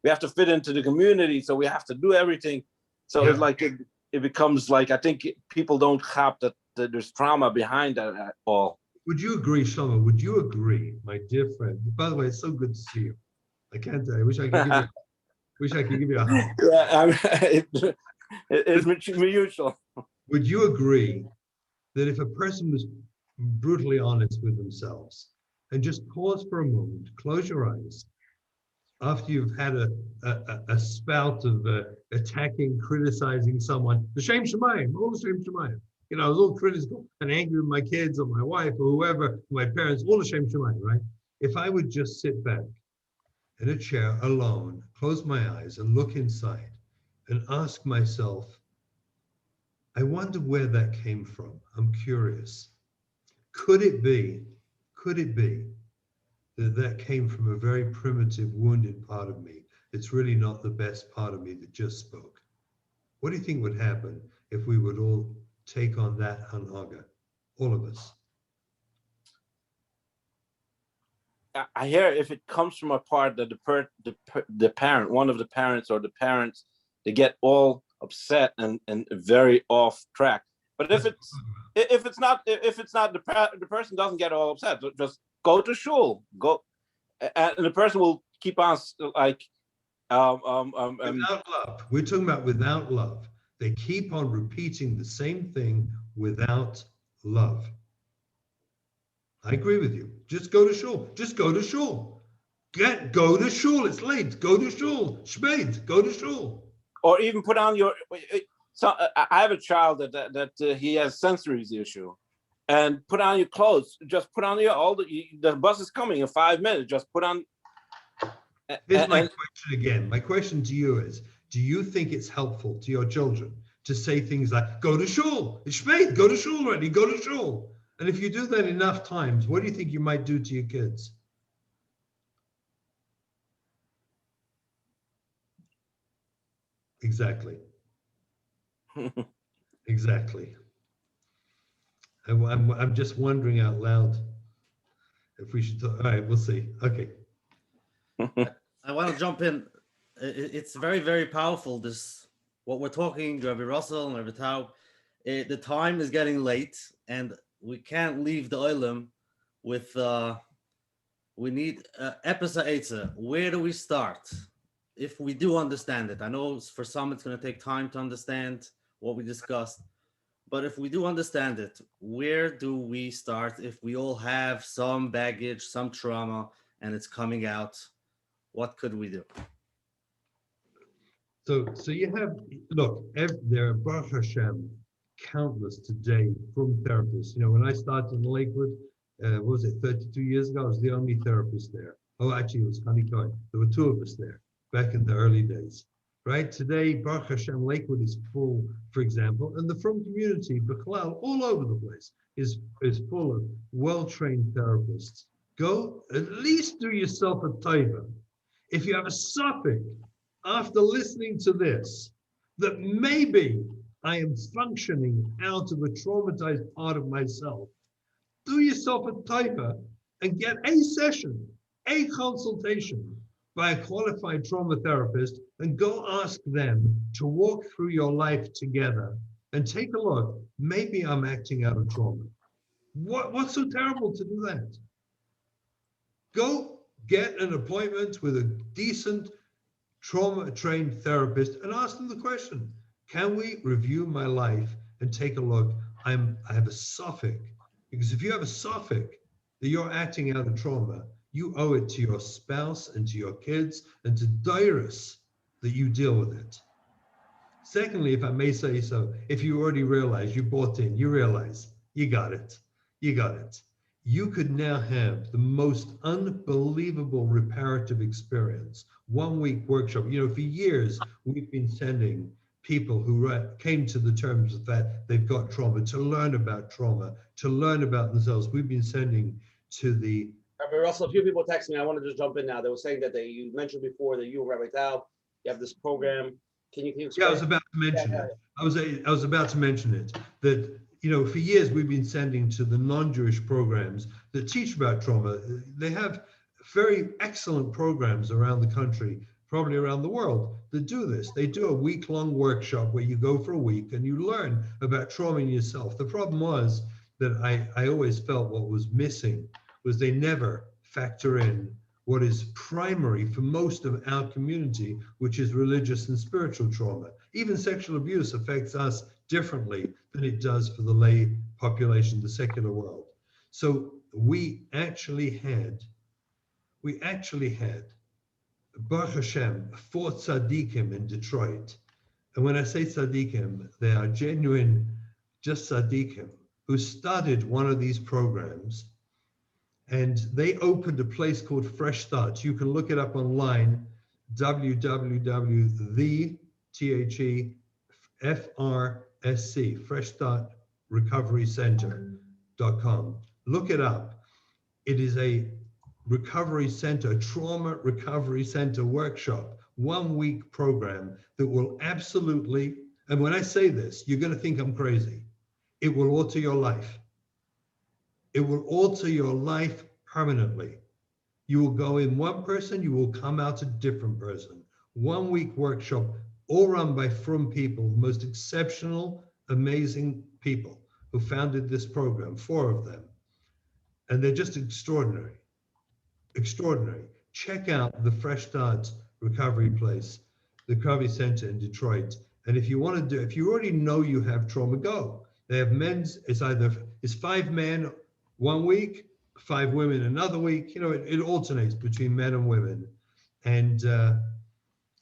We have to fit into the community, so we have to do everything. So it's like it becomes like, I think people don't have that there's trauma behind that at all. Would you agree, Shlomo? Would you agree, my dear friend? By the way, it's so good to see you. I can't tell you. I wish I could give you a hug. Yeah, it's mutual. Would you agree that if a person was brutally honest with themselves and just pause for a moment, close your eyes, after you've had a spout of attacking, criticizing someone, the Shem Shemayim, all the Shem Shemayim, you know, I was all critical and angry with my kids or my wife or whoever, my parents, all the Shem Shemayim, right? If I would just sit back in a chair alone, close my eyes and look inside and ask myself, I wonder where that came from. I'm curious. Could it be that came from a very primitive, wounded part of me? It's really not the best part of me that just spoke. What do you think would happen if we would all take on that hanhaga, all of us? I hear if it comes from a part that the parent, one of the parents or the parents, they get all upset and very off track. But if it's not the person doesn't get all upset, just go to shul, and the person will keep on like without love. We're talking about without love. They keep on repeating the same thing without love. I agree with you. Just go to shul. Just go to shul. Go to shul. It's late. Go to shul. Shmeit. Go to shul. Or even put on your. So I have a child that he has sensory issue, and put on your clothes. Just put on the bus is coming in 5 minutes. Just put on. Here's my question again. My question to you is: do you think it's helpful to your children to say things like, go to shul, it's spät, go to shul already, go to shul. And if you do that enough times, what do you think you might do to your kids? Exactly. Exactly. I'm just wondering out loud if we should talk. All right, we'll see. Okay. I want to jump in. It's very, very powerful. This what we're talking, Rabbi Russell and Rabbi Taub. The time is getting late, and we can't leave the oilam with. We need Episa Eitzah. Where do we start? If we do understand it, I know for some it's going to take time to understand what we discussed. But if we do understand it, where do we start if we all have some baggage, some trauma, and it's coming out? What could we do? So you have, look, there are, Baruch Hashem, countless today from therapists. You know, when I started in Lakewood, what was it, 32 years ago, I was the only therapist there. Oh, actually, it was Honey Cohen. There were two of us there back in the early days. Right? Today, Baruch Hashem, Lakewood is full, for example, and the Frum community, Bechlal, all over the place, is full of well-trained therapists. Go, at least do yourself a taiva. If you have a suffix after listening to this, that maybe I am functioning out of a traumatized part of myself, do yourself a taiva and get a session, a consultation by a qualified trauma therapist, and go ask them to walk through your life together and take a look. Maybe I'm acting out of trauma. What's so terrible to do that? Go get an appointment with a decent trauma-trained therapist and ask them the question, can we review my life and take a look? I have a suffix. Because if you have a suffix that you're acting out of trauma, you owe it to your spouse and to your kids and to Dairis that you deal with it. Secondly, if I may say so, if you already realize you bought in, you realize you got it, you could now have the most unbelievable reparative experience. 1 week workshop. You know, for years, we've been sending people who came to the terms that they've got trauma, to learn about trauma, to learn about themselves. We've been sending to the Rabbi Russell, a few people text me. I want to just jump in now. They were saying that you mentioned before that you and Rabbi Taub, you have this program. Can you explain? Yeah, I was about to mention it. I was about to mention it, that, you know, for years we've been sending to the non-Jewish programs that teach about trauma. They have very excellent programs around the country, probably around the world, that do this. They do a week-long workshop where you go for a week and you learn about trauma in yourself. The problem was that I always felt what was missing was they never factor in what is primary for most of our community, which is religious and spiritual trauma. Even sexual abuse affects us differently than it does for the lay population, the secular world. So we actually had, Baruch Hashem, 4 tzaddikim in Detroit. And when I say tzaddikim, they are genuine, just tzaddikim, who started one of these programs. And they opened a place called Fresh Start. You can look it up online, www.FRSC, Fresh Start Recovery Center.com. Look it up. It is a recovery center, trauma recovery center workshop, 1 week program that will absolutely, and when I say this, you're going to think I'm crazy. It will alter your life. It will alter your life permanently. You will go in one person, you will come out a different person. 1 week workshop, all run by Frum people, the most exceptional, amazing people who founded this program, 4 of them. And they're just extraordinary, extraordinary. Check out the Fresh Start Recovery Place, the Recovery Center in Detroit. And if you want to do, if you already know you have trauma, go. They have men's, it's 5 men 1 week, 5 women another week. You know, it alternates between men and women. And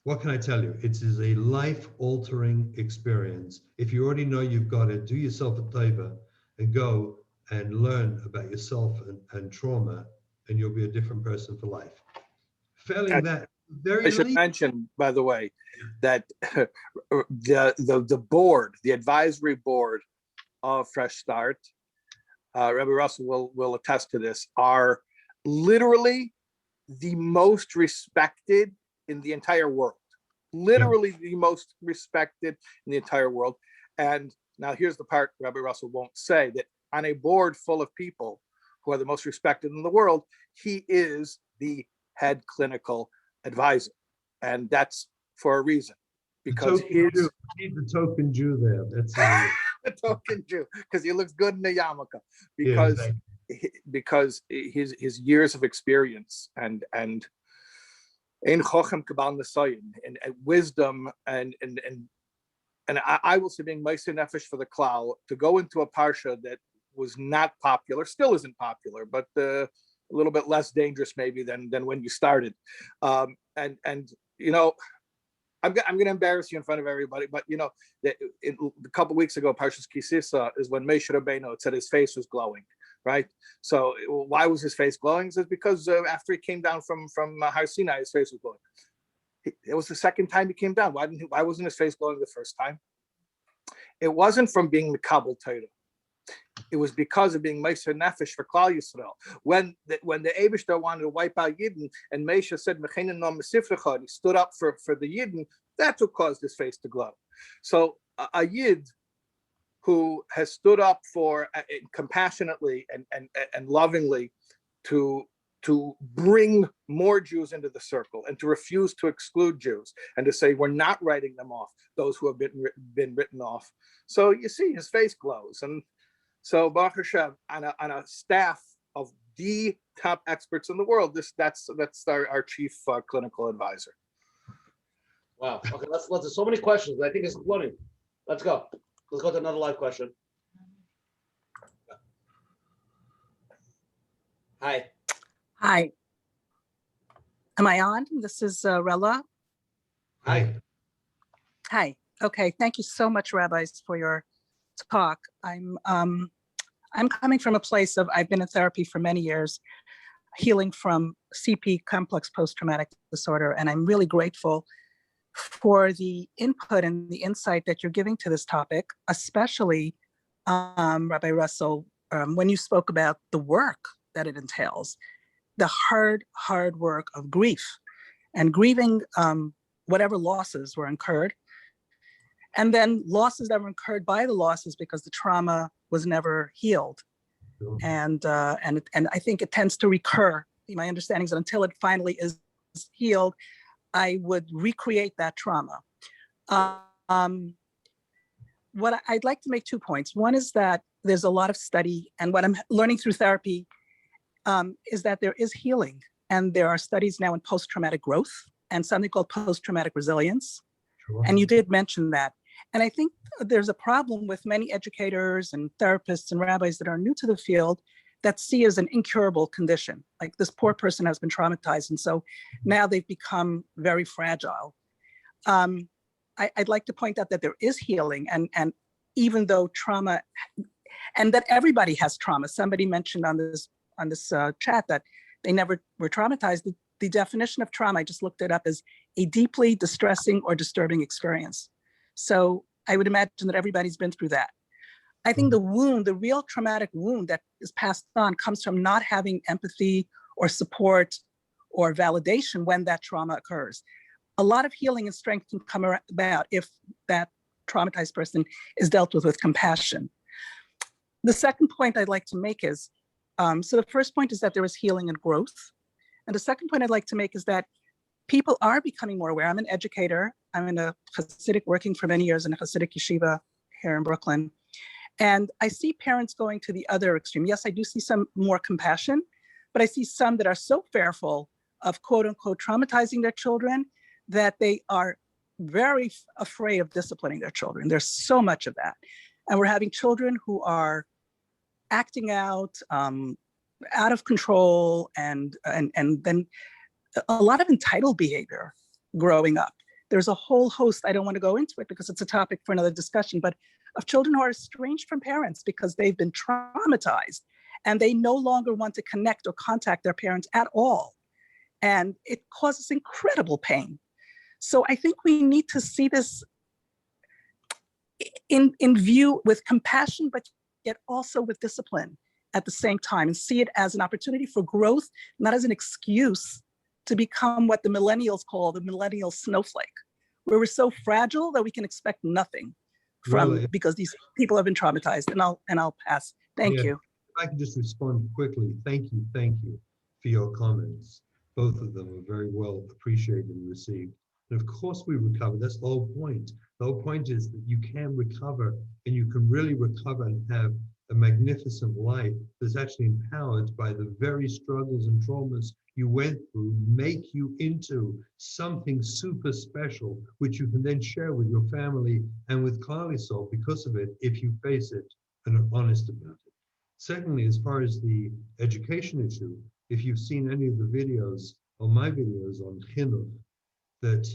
what can I tell you? It is a life-altering experience. If you already know you've got it, do yourself a taiva and go and learn about yourself and trauma, and you'll be a different person for life. Failing that, very I should late. mention, by the way, that the board, the advisory board of Fresh Start, Rabbi Russell will attest to this, are literally the most respected in the entire world. Literally the most respected in the entire world. And now here's the part Rabbi Russell won't say, that on a board full of people who are the most respected in the world, he is the head clinical advisor. And that's for a reason, because He's the token Jew there. That's a token Jew, because he looks good in the yarmulke, yeah, because his years of experience and in chochem kabal nesayin and wisdom and I will say being meiser nefesh for the klal, to go into a parsha that was not popular, still isn't popular, but a little bit less dangerous maybe than when you started, and you know, I'm going to embarrass you in front of everybody, but you know, a couple weeks ago, Parshas Kisisa is when Moshe Rabbeinu, it said his face was glowing, right? So why was his face glowing? It's because after he came down from Har Sinai, his face was glowing. It was the second time he came down. Why wasn't his face glowing the first time? It wasn't from being the Kabul Torah. It was because of being Meiser Nefesh for Klal Yisrael. When the Eibishter wanted to wipe out Yidden, and Moshe said, "Mechenin no mesifrecha," he stood up for the Yidden. That's what caused his face to glow. So a Yid who has stood up for compassionately and lovingly to bring more Jews into the circle and to refuse to exclude Jews and to say we're not writing them off, those who have been written off. So you see his face glows. And so Baruch Hashem, on a staff of the top experts in the world, that's our chief clinical advisor. Wow. Okay, let's there's so many questions. I think it's exploding. Let's go. Let's go to another live question. Hi. Hi. Am I on? This is Rella. Hi. Hi. Okay. Thank you so much, rabbis, for your talk. I'm coming from a place of, I've been in therapy for many years, healing from CP, complex post-traumatic disorder, and I'm really grateful for the input and the insight that you're giving to this topic, especially Rabbi Russell, when you spoke about the work that it entails, the hard work of grief and grieving whatever losses were incurred, and then losses that were incurred by the losses because the trauma was never healed. Sure. And I think it tends to recur. My understanding is that until it finally is healed, I would recreate that trauma. What I'd like to make 2 points. One is that there's a lot of study, and what I'm learning through therapy is that there is healing, and there are studies now in post-traumatic growth and something called post-traumatic resilience. Sure. And you did mention that. And I think there's a problem with many educators and therapists and rabbis that are new to the field that see as an incurable condition. Like, this poor person has been traumatized, and so now they've become very fragile. I'd like to point out that there is healing, and even though trauma, and that everybody has trauma. Somebody mentioned on this chat that they never were traumatized. The definition of trauma, I just looked it up, as a deeply distressing or disturbing experience. So I would imagine that everybody's been through that. I think the wound, the real traumatic wound that is passed on, comes from not having empathy or support or validation when that trauma occurs. A lot of healing and strength can come about if that traumatized person is dealt with compassion. The second point I'd like to make is, so the first point is that there is healing and growth. And the second point I'd like to make is that people are becoming more aware. I'm an educator. I'm in a Hasidic, working for many years in a Hasidic yeshiva here in Brooklyn. And I see parents going to the other extreme. Yes, I do see some more compassion, but I see some that are so fearful of quote unquote traumatizing their children that they are very afraid of disciplining their children. There's so much of that. And we're having children who are acting out of control, and then a lot of entitled behavior growing up. There's a whole host, I don't want to go into it because it's a topic for another discussion, but of children who are estranged from parents because they've been traumatized and they no longer want to connect or contact their parents at all. and it causes incredible pain. So I think we need to see this in view with compassion, but yet also with discipline at the same time, and see it as an opportunity for growth, not as an excuse to become what the millennials call the millennial snowflake, where we're so fragile that we can expect nothing from Really? because these people have been traumatized. And I'll pass. Thank you. If I can just respond quickly. Thank you for your comments. Both of them are very well appreciated and received. And of course we recover. That's the whole point. The whole point is that you can recover, and you can really recover and have a magnificent life that's actually empowered by the very struggles and traumas you went through, make you into something super special, which you can then share with your family and with Clarisol because of it, if you face it and are honest about it. Secondly, as far as the education issue, if you've seen any of the videos or my videos on chinuch, that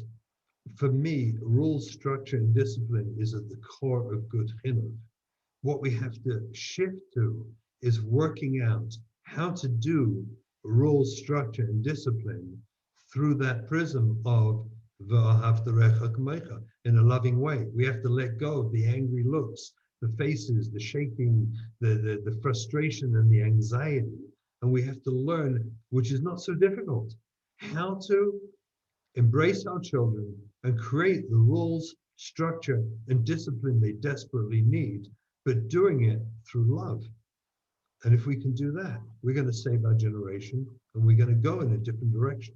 for me, rules, structure, and discipline is at the core of good chinuch. What we have to shift to is working out how to do rules, structure, and discipline through that prism of v'ahavta kamecha in a loving way. We have to let go of the angry looks, the faces, the shaking, the frustration and the anxiety. And we have to learn, which is not so difficult, how to embrace our children and create the rules, structure, and discipline they desperately need, but doing it through love. And if we can do that, we're going to save our generation, and we're going to go in a different direction.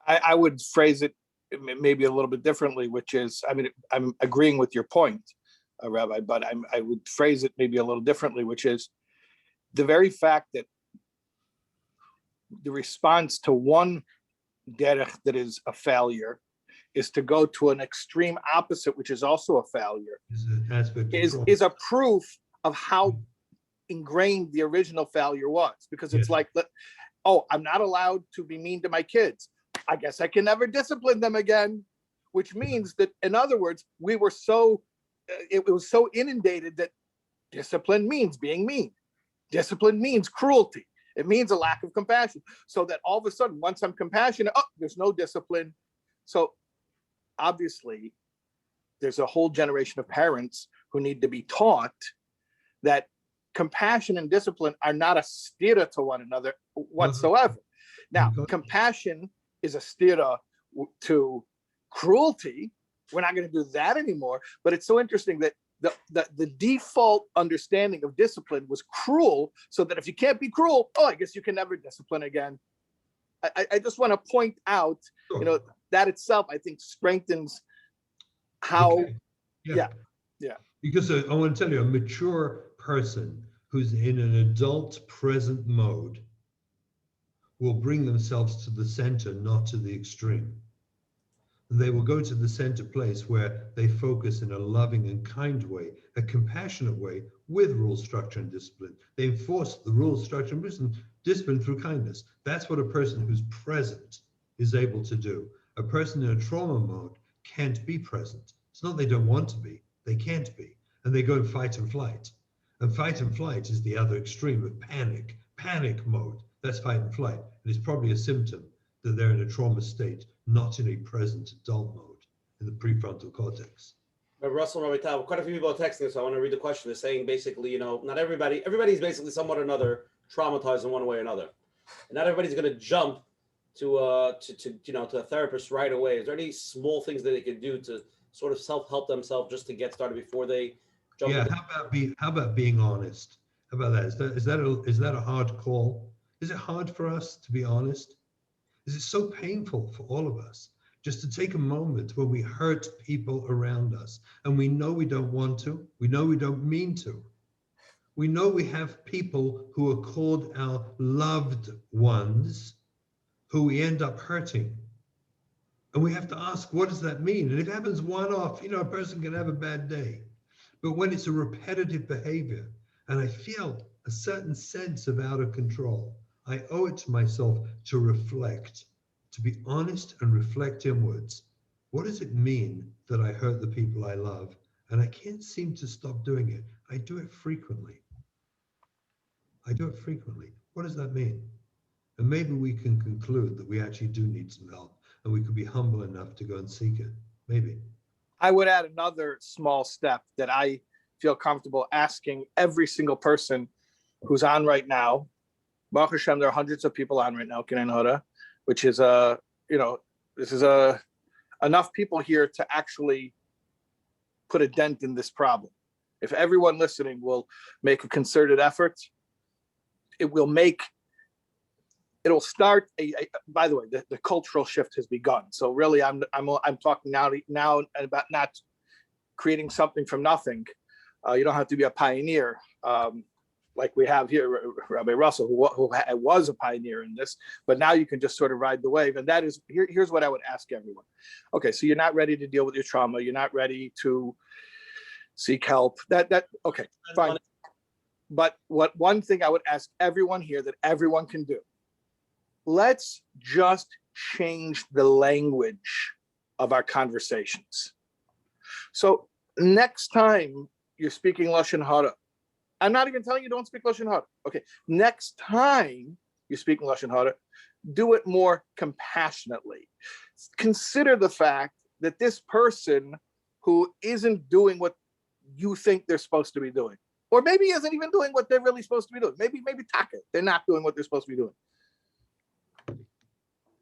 I would phrase it maybe a little bit differently, which is, I mean, I'm agreeing with your point, Rabbi, but I would phrase it maybe a little differently, which is the very fact that the response to one derech that is a failure is to go to an extreme opposite, which is also a failure, is a proof of how ingrained the original failure was. Because it's like, oh, I'm not allowed to be mean to my kids. I guess I can never discipline them again, which means that, in other words, we were so, it was so inundated that discipline means being mean. Discipline means cruelty. It means a lack of compassion. So that all of a sudden, once I'm compassionate, oh, there's no discipline. So obviously, there's a whole generation of parents who need to be taught that compassion and discipline are not a stira to one another whatsoever. Now, compassion is a stira to cruelty. We're not going to do that anymore. But it's so interesting that the default understanding of discipline was cruel, so that if you can't be cruel, oh, I guess you can never discipline again. I just want to point out, you know, that itself, I think, strengthens how, yeah. Because I want to tell you, a mature person who's in an adult present mode will bring themselves to the center, not to the extreme. They will go to the center place where they focus in a loving and kind way, a compassionate way, with rules, structure, and discipline. They enforce the rules, structure, and discipline through kindness. That's what a person who's present is able to do. A person in a trauma mode can't be present. It's not they don't want to be, they can't be. And they go in fight and flight. And fight and flight is the other extreme of panic mode. That's fight and flight. And it's probably a symptom that they're in a trauma state, not in a present adult mode in the prefrontal cortex. Russell and Rabbi Taub, quite a few people are texting, so I want to read the question. They're saying basically, you know, not everybody's basically somewhat or another traumatized in one way or another. And not everybody's going to jump to a therapist right away. Is there any small things that they could do to sort of self-help themselves just to get started before they jump? Yeah, how about being honest? How about that? Is that a hard call? Is it hard for us to be honest? Is it so painful for all of us just to take a moment when we hurt people around us and we know we don't want to, we know we don't mean to. We know we have people who are called our loved ones who we end up hurting. And we have to ask, what does that mean? And if it happens one-off, you know, a person can have a bad day. But when it's a repetitive behavior and I feel a certain sense of out of control, I owe it to myself to reflect, to be honest and reflect inwards. What does it mean that I hurt the people I love? And I can't seem to stop doing it. I do it frequently. What does that mean? And maybe we can conclude that we actually do need some help and we could be humble enough to go and seek it. Maybe. I would add another small step that I feel comfortable asking every single person who's on right now. Baruch Hashem, there are hundreds of people on right now, Kinei Hora, which is this is enough people here to actually put a dent in this problem. If everyone listening will make a concerted effort, it'll start by the way, the cultural shift has begun. So really I'm talking now about not creating something from nothing. You don't have to be a pioneer like we have here, Rabbi Russell, who was a pioneer in this, but now you can just sort of ride the wave. And that is, here's what I would ask everyone. Okay, so you're not ready to deal with your trauma. You're not ready to seek help. Okay, fine. But one thing I would ask everyone here that everyone can do, let's just change the language of our conversations. So next time you're speaking Lashon Hara, I'm not even telling you don't speak Lashon Hara. Okay, next time you're speaking Lashon Hara, do it more compassionately. Consider the fact that this person who isn't doing what you think they're supposed to be doing, or maybe isn't even doing what they're really supposed to be doing. Maybe taka, they're not doing what they're supposed to be doing.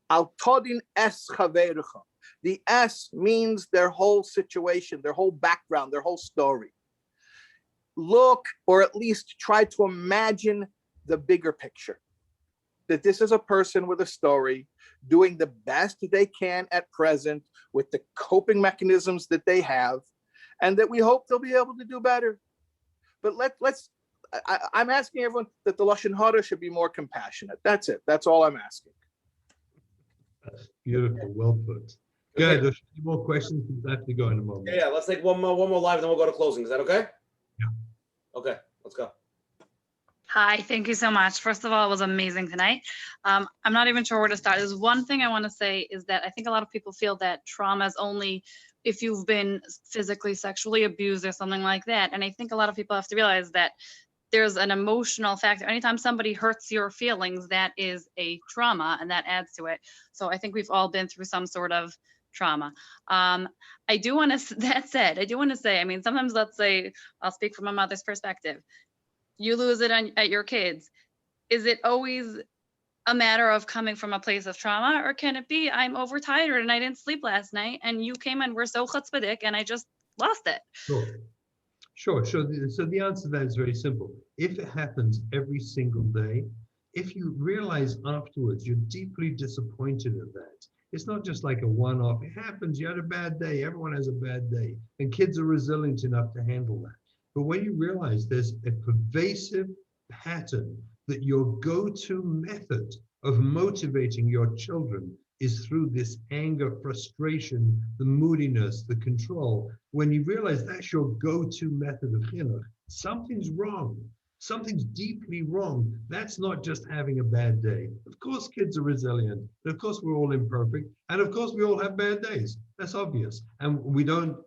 Al todin es chaverucha. The S means their whole situation, their whole background, their whole story. Look, or at least try to imagine the bigger picture. That this is a person with a story doing the best they can at present with the coping mechanisms that they have, and that we hope they'll be able to do better. But I'm asking everyone that the Lashon Hara should be more compassionate. That's it. That's all I'm asking. Beautiful. Well put. Good. There's any more questions? We have to go in a moment. Yeah, let's take one more live, then we'll go to closing. Is that okay? Yeah. Okay, let's go. Hi, thank you so much. First of all, it was amazing tonight. I'm not even sure where to start. There's one thing I want to say is that I think a lot of people feel that trauma is only if you've been physically, sexually abused or something like that. And I think a lot of people have to realize that there's an emotional factor. Anytime somebody hurts your feelings, that is a trauma, and that adds to it. So I think we've all been through some sort of trauma. I do want to, that said, I do want to say, I mean, sometimes, let's say, I'll speak from a mother's perspective. You lose it at your kids. Is it always a matter of coming from a place of trauma, or can it be I'm overtired and I didn't sleep last night and you came and we're so chutzpahdik and I just lost it? Sure. So the answer to that is very simple. If it happens every single day, if you realize afterwards you're deeply disappointed at that, it's not just like a one-off. It happens. You had a bad day. Everyone has a bad day. And kids are resilient enough to handle that. But when you realize there's a pervasive pattern that your go-to method of motivating your children is through this anger, frustration, the moodiness, the control, when you realize that's your go-to method of chinuch, something's wrong. Something's deeply wrong. That's not just having a bad day. Of course, kids are resilient. And of course, we're all imperfect. And of course, we all have bad days. That's obvious. And we don't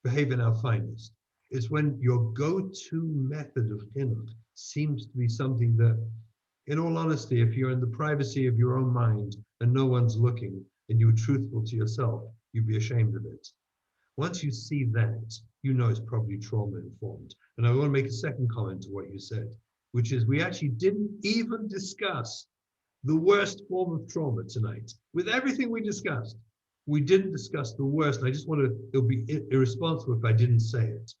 behave in our finest. It's when your go-to method of chinuch seems to be something that, in all honesty, if you're in the privacy of your own mind and no one's looking and you're truthful to yourself, you'd be ashamed of it. Once you see that, you know it's probably trauma-informed. And I want to make a second comment to what you said, which is we actually didn't even discuss the worst form of trauma tonight. With everything we discussed, we didn't discuss the worst. I just want to, it would be irresponsible if I didn't say it.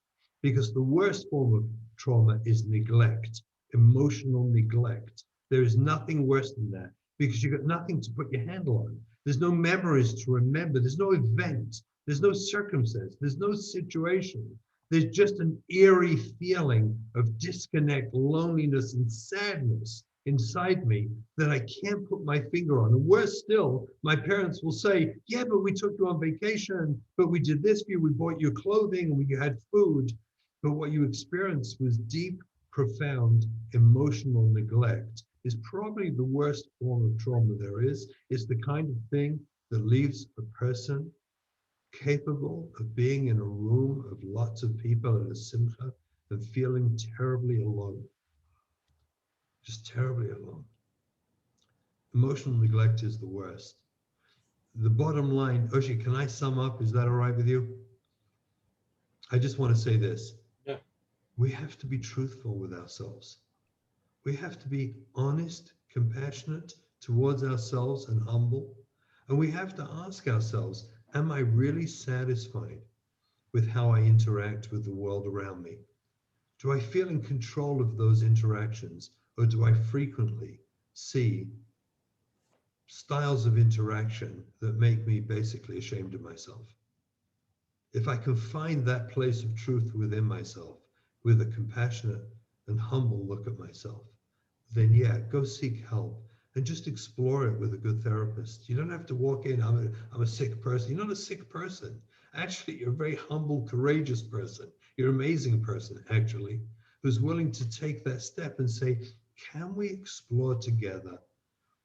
Because the worst form of trauma is neglect, emotional neglect. There is nothing worse than that because you've got nothing to put your handle on. There's no memories to remember. There's no event. There's no circumstance. There's no situation. There's just an eerie feeling of disconnect, loneliness, and sadness inside me that I can't put my finger on. And worse still, my parents will say, yeah, but we took you on vacation, but we did this for you, we bought you clothing, and we had food. But what you experienced was deep, profound emotional neglect. Is probably the worst form of trauma there is. It's the kind of thing that leaves a person capable of being in a room of lots of people at a simcha and feeling terribly alone. Just terribly alone. Emotional neglect is the worst. The bottom line, Oshi, can I sum up? Is that all right with you? I just want to say this. Yeah. We have to be truthful with ourselves. We have to be honest, compassionate towards ourselves and humble. And we have to ask ourselves, am I really satisfied with how I interact with the world around me? Do I feel in control of those interactions, or do I frequently see styles of interaction that make me basically ashamed of myself? If I can find that place of truth within myself, with a compassionate and humble look at myself, then yeah, go seek help and just explore it with a good therapist. You don't have to walk in, I'm a sick person. You're not a sick person. Actually, you're a very humble, courageous person. You're an amazing person, actually, who's willing to take that step and say, can we explore together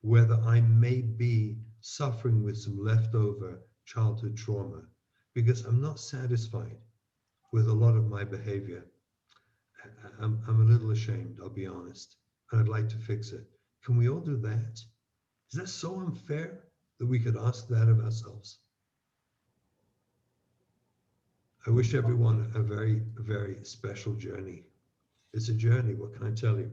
whether I may be suffering with some leftover childhood trauma, because I'm not satisfied with a lot of my behavior. I'm a little ashamed, I'll be honest, and I'd like to fix it. Can we all do that? Is that so unfair that we could ask that of ourselves? I wish everyone a very, very special journey. It's a journey, what can I tell you?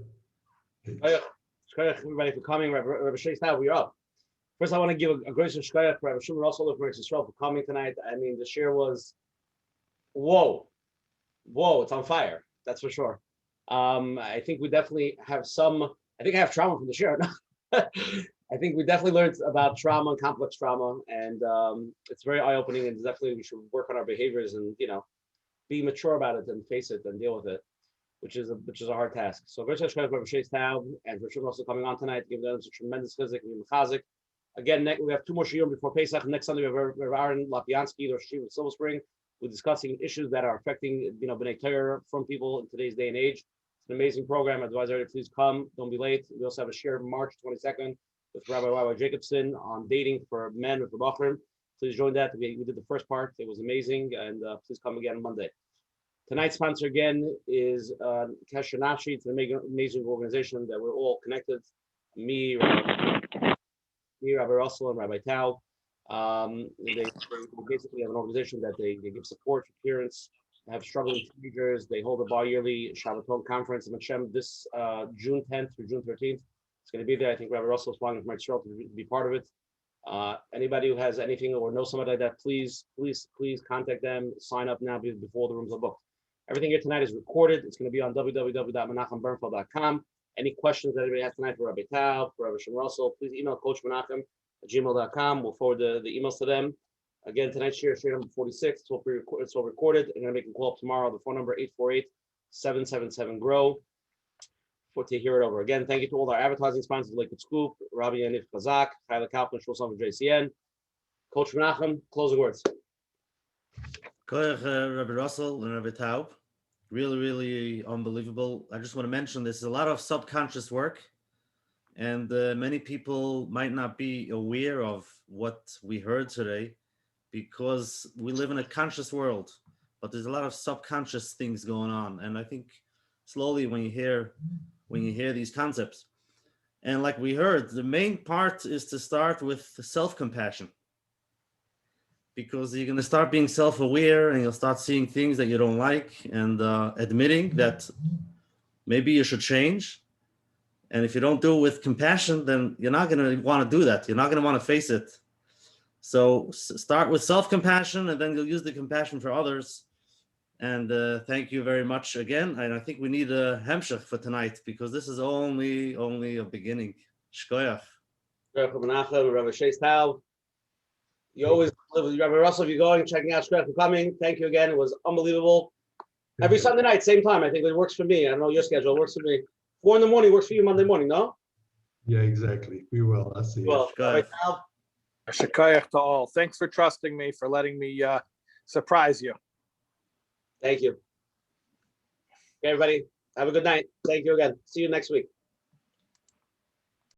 Everybody for coming. Rabbi Shais Taub, you're up. First, I want to give a grace and shkoyach for Rabbi Shimon also for Israel for coming tonight. I mean, the share was, whoa, it's on fire. That's for sure. I think we definitely have I think I have trauma from the share. I think we definitely learned about trauma and complex trauma, and it's very eye-opening, and definitely we should work on our behaviors and, be mature about it and face it and deal with it, which is a hard task. So Rabbi Shais Taub and Rabbi Shimon also coming on tonight, give them a tremendous chizik and chazik. Again, we have 2 more shiurim before Pesach. Next Sunday, we have Rabbi Aaron Lapiansky, or Shiva Silver Spring. We're discussing issues that are affecting, B'nai Torah from people in today's day and age. It's an amazing program. Advise everybody, please come. Don't be late. We also have a share March 22nd with Rabbi Y.Y. Jacobson on dating for men with Rebachrim. Please join that. We did the first part. It was amazing. And please come again on Monday. Tonight's sponsor again is Kashinashi. It's an amazing organization that we're all connected. Me, Rabbi Russell, and Rabbi Taub. They basically have an organization that they give support to parents that have struggling teenagers. They hold a bi-yearly Shabbaton conference in Menachem this June 10th through June 13th. It's going to be there. I think Rabbi Russell is flying from Israel to be part of it. Anybody who has anything or knows somebody like that, please contact them. Sign up now before the rooms are booked. Everything here tonight is recorded. It's going to be on www.menachembernfeld.com. Any questions that anybody has tonight for Rabbi Taub, for Rabbi Shimon Russell, please email Coach Menachem at gmail.com. We'll forward the emails to them. Again, tonight's share number 46. It's all recorded. I'm going to make a call up tomorrow. The phone number 848-777-GROW to hear it over. Again, thank you to all our advertising sponsors, Liquid Scoop, Rabbi Yanif Kazak, Tyler Kaplan, Shulson for JCN. Coach Menachem, closing words. Rabbi Russell and Rabbi Taub. Really, really unbelievable. I just want to mention this is a lot of subconscious work, and many people might not be aware of what we heard today because we live in a conscious world, but there's a lot of subconscious things going on. And I think slowly when you hear these concepts, and like we heard, the main part is to start with self-compassion, because you're going to start being self-aware and you'll start seeing things that you don't like and admitting that maybe you should change. And if you don't do it with compassion, then you're not going to want to do that. You're not going to want to face it. So start with self-compassion, and then you'll use the compassion for others. And thank you very much again. And I think we need a hemshech for tonight, because this is only a beginning. Shkoyach. Rabbi Menachem, Rabbi Shais Taub. You always live with Rabbi Russell. If you're going, checking out Shkoyach for coming. Thank you again. It was unbelievable. Every Sunday night, same time. I think it works for me. I don't know your schedule. It works for me. 4 in the morning works for you Monday morning, no? Yeah, exactly. We will. I'll see you. Well, Rabbi Taub. Shakayach to all. Thanks for trusting me, for letting me surprise you. Thank you. Okay, everybody. Have a good night. Thank you again. See you next week.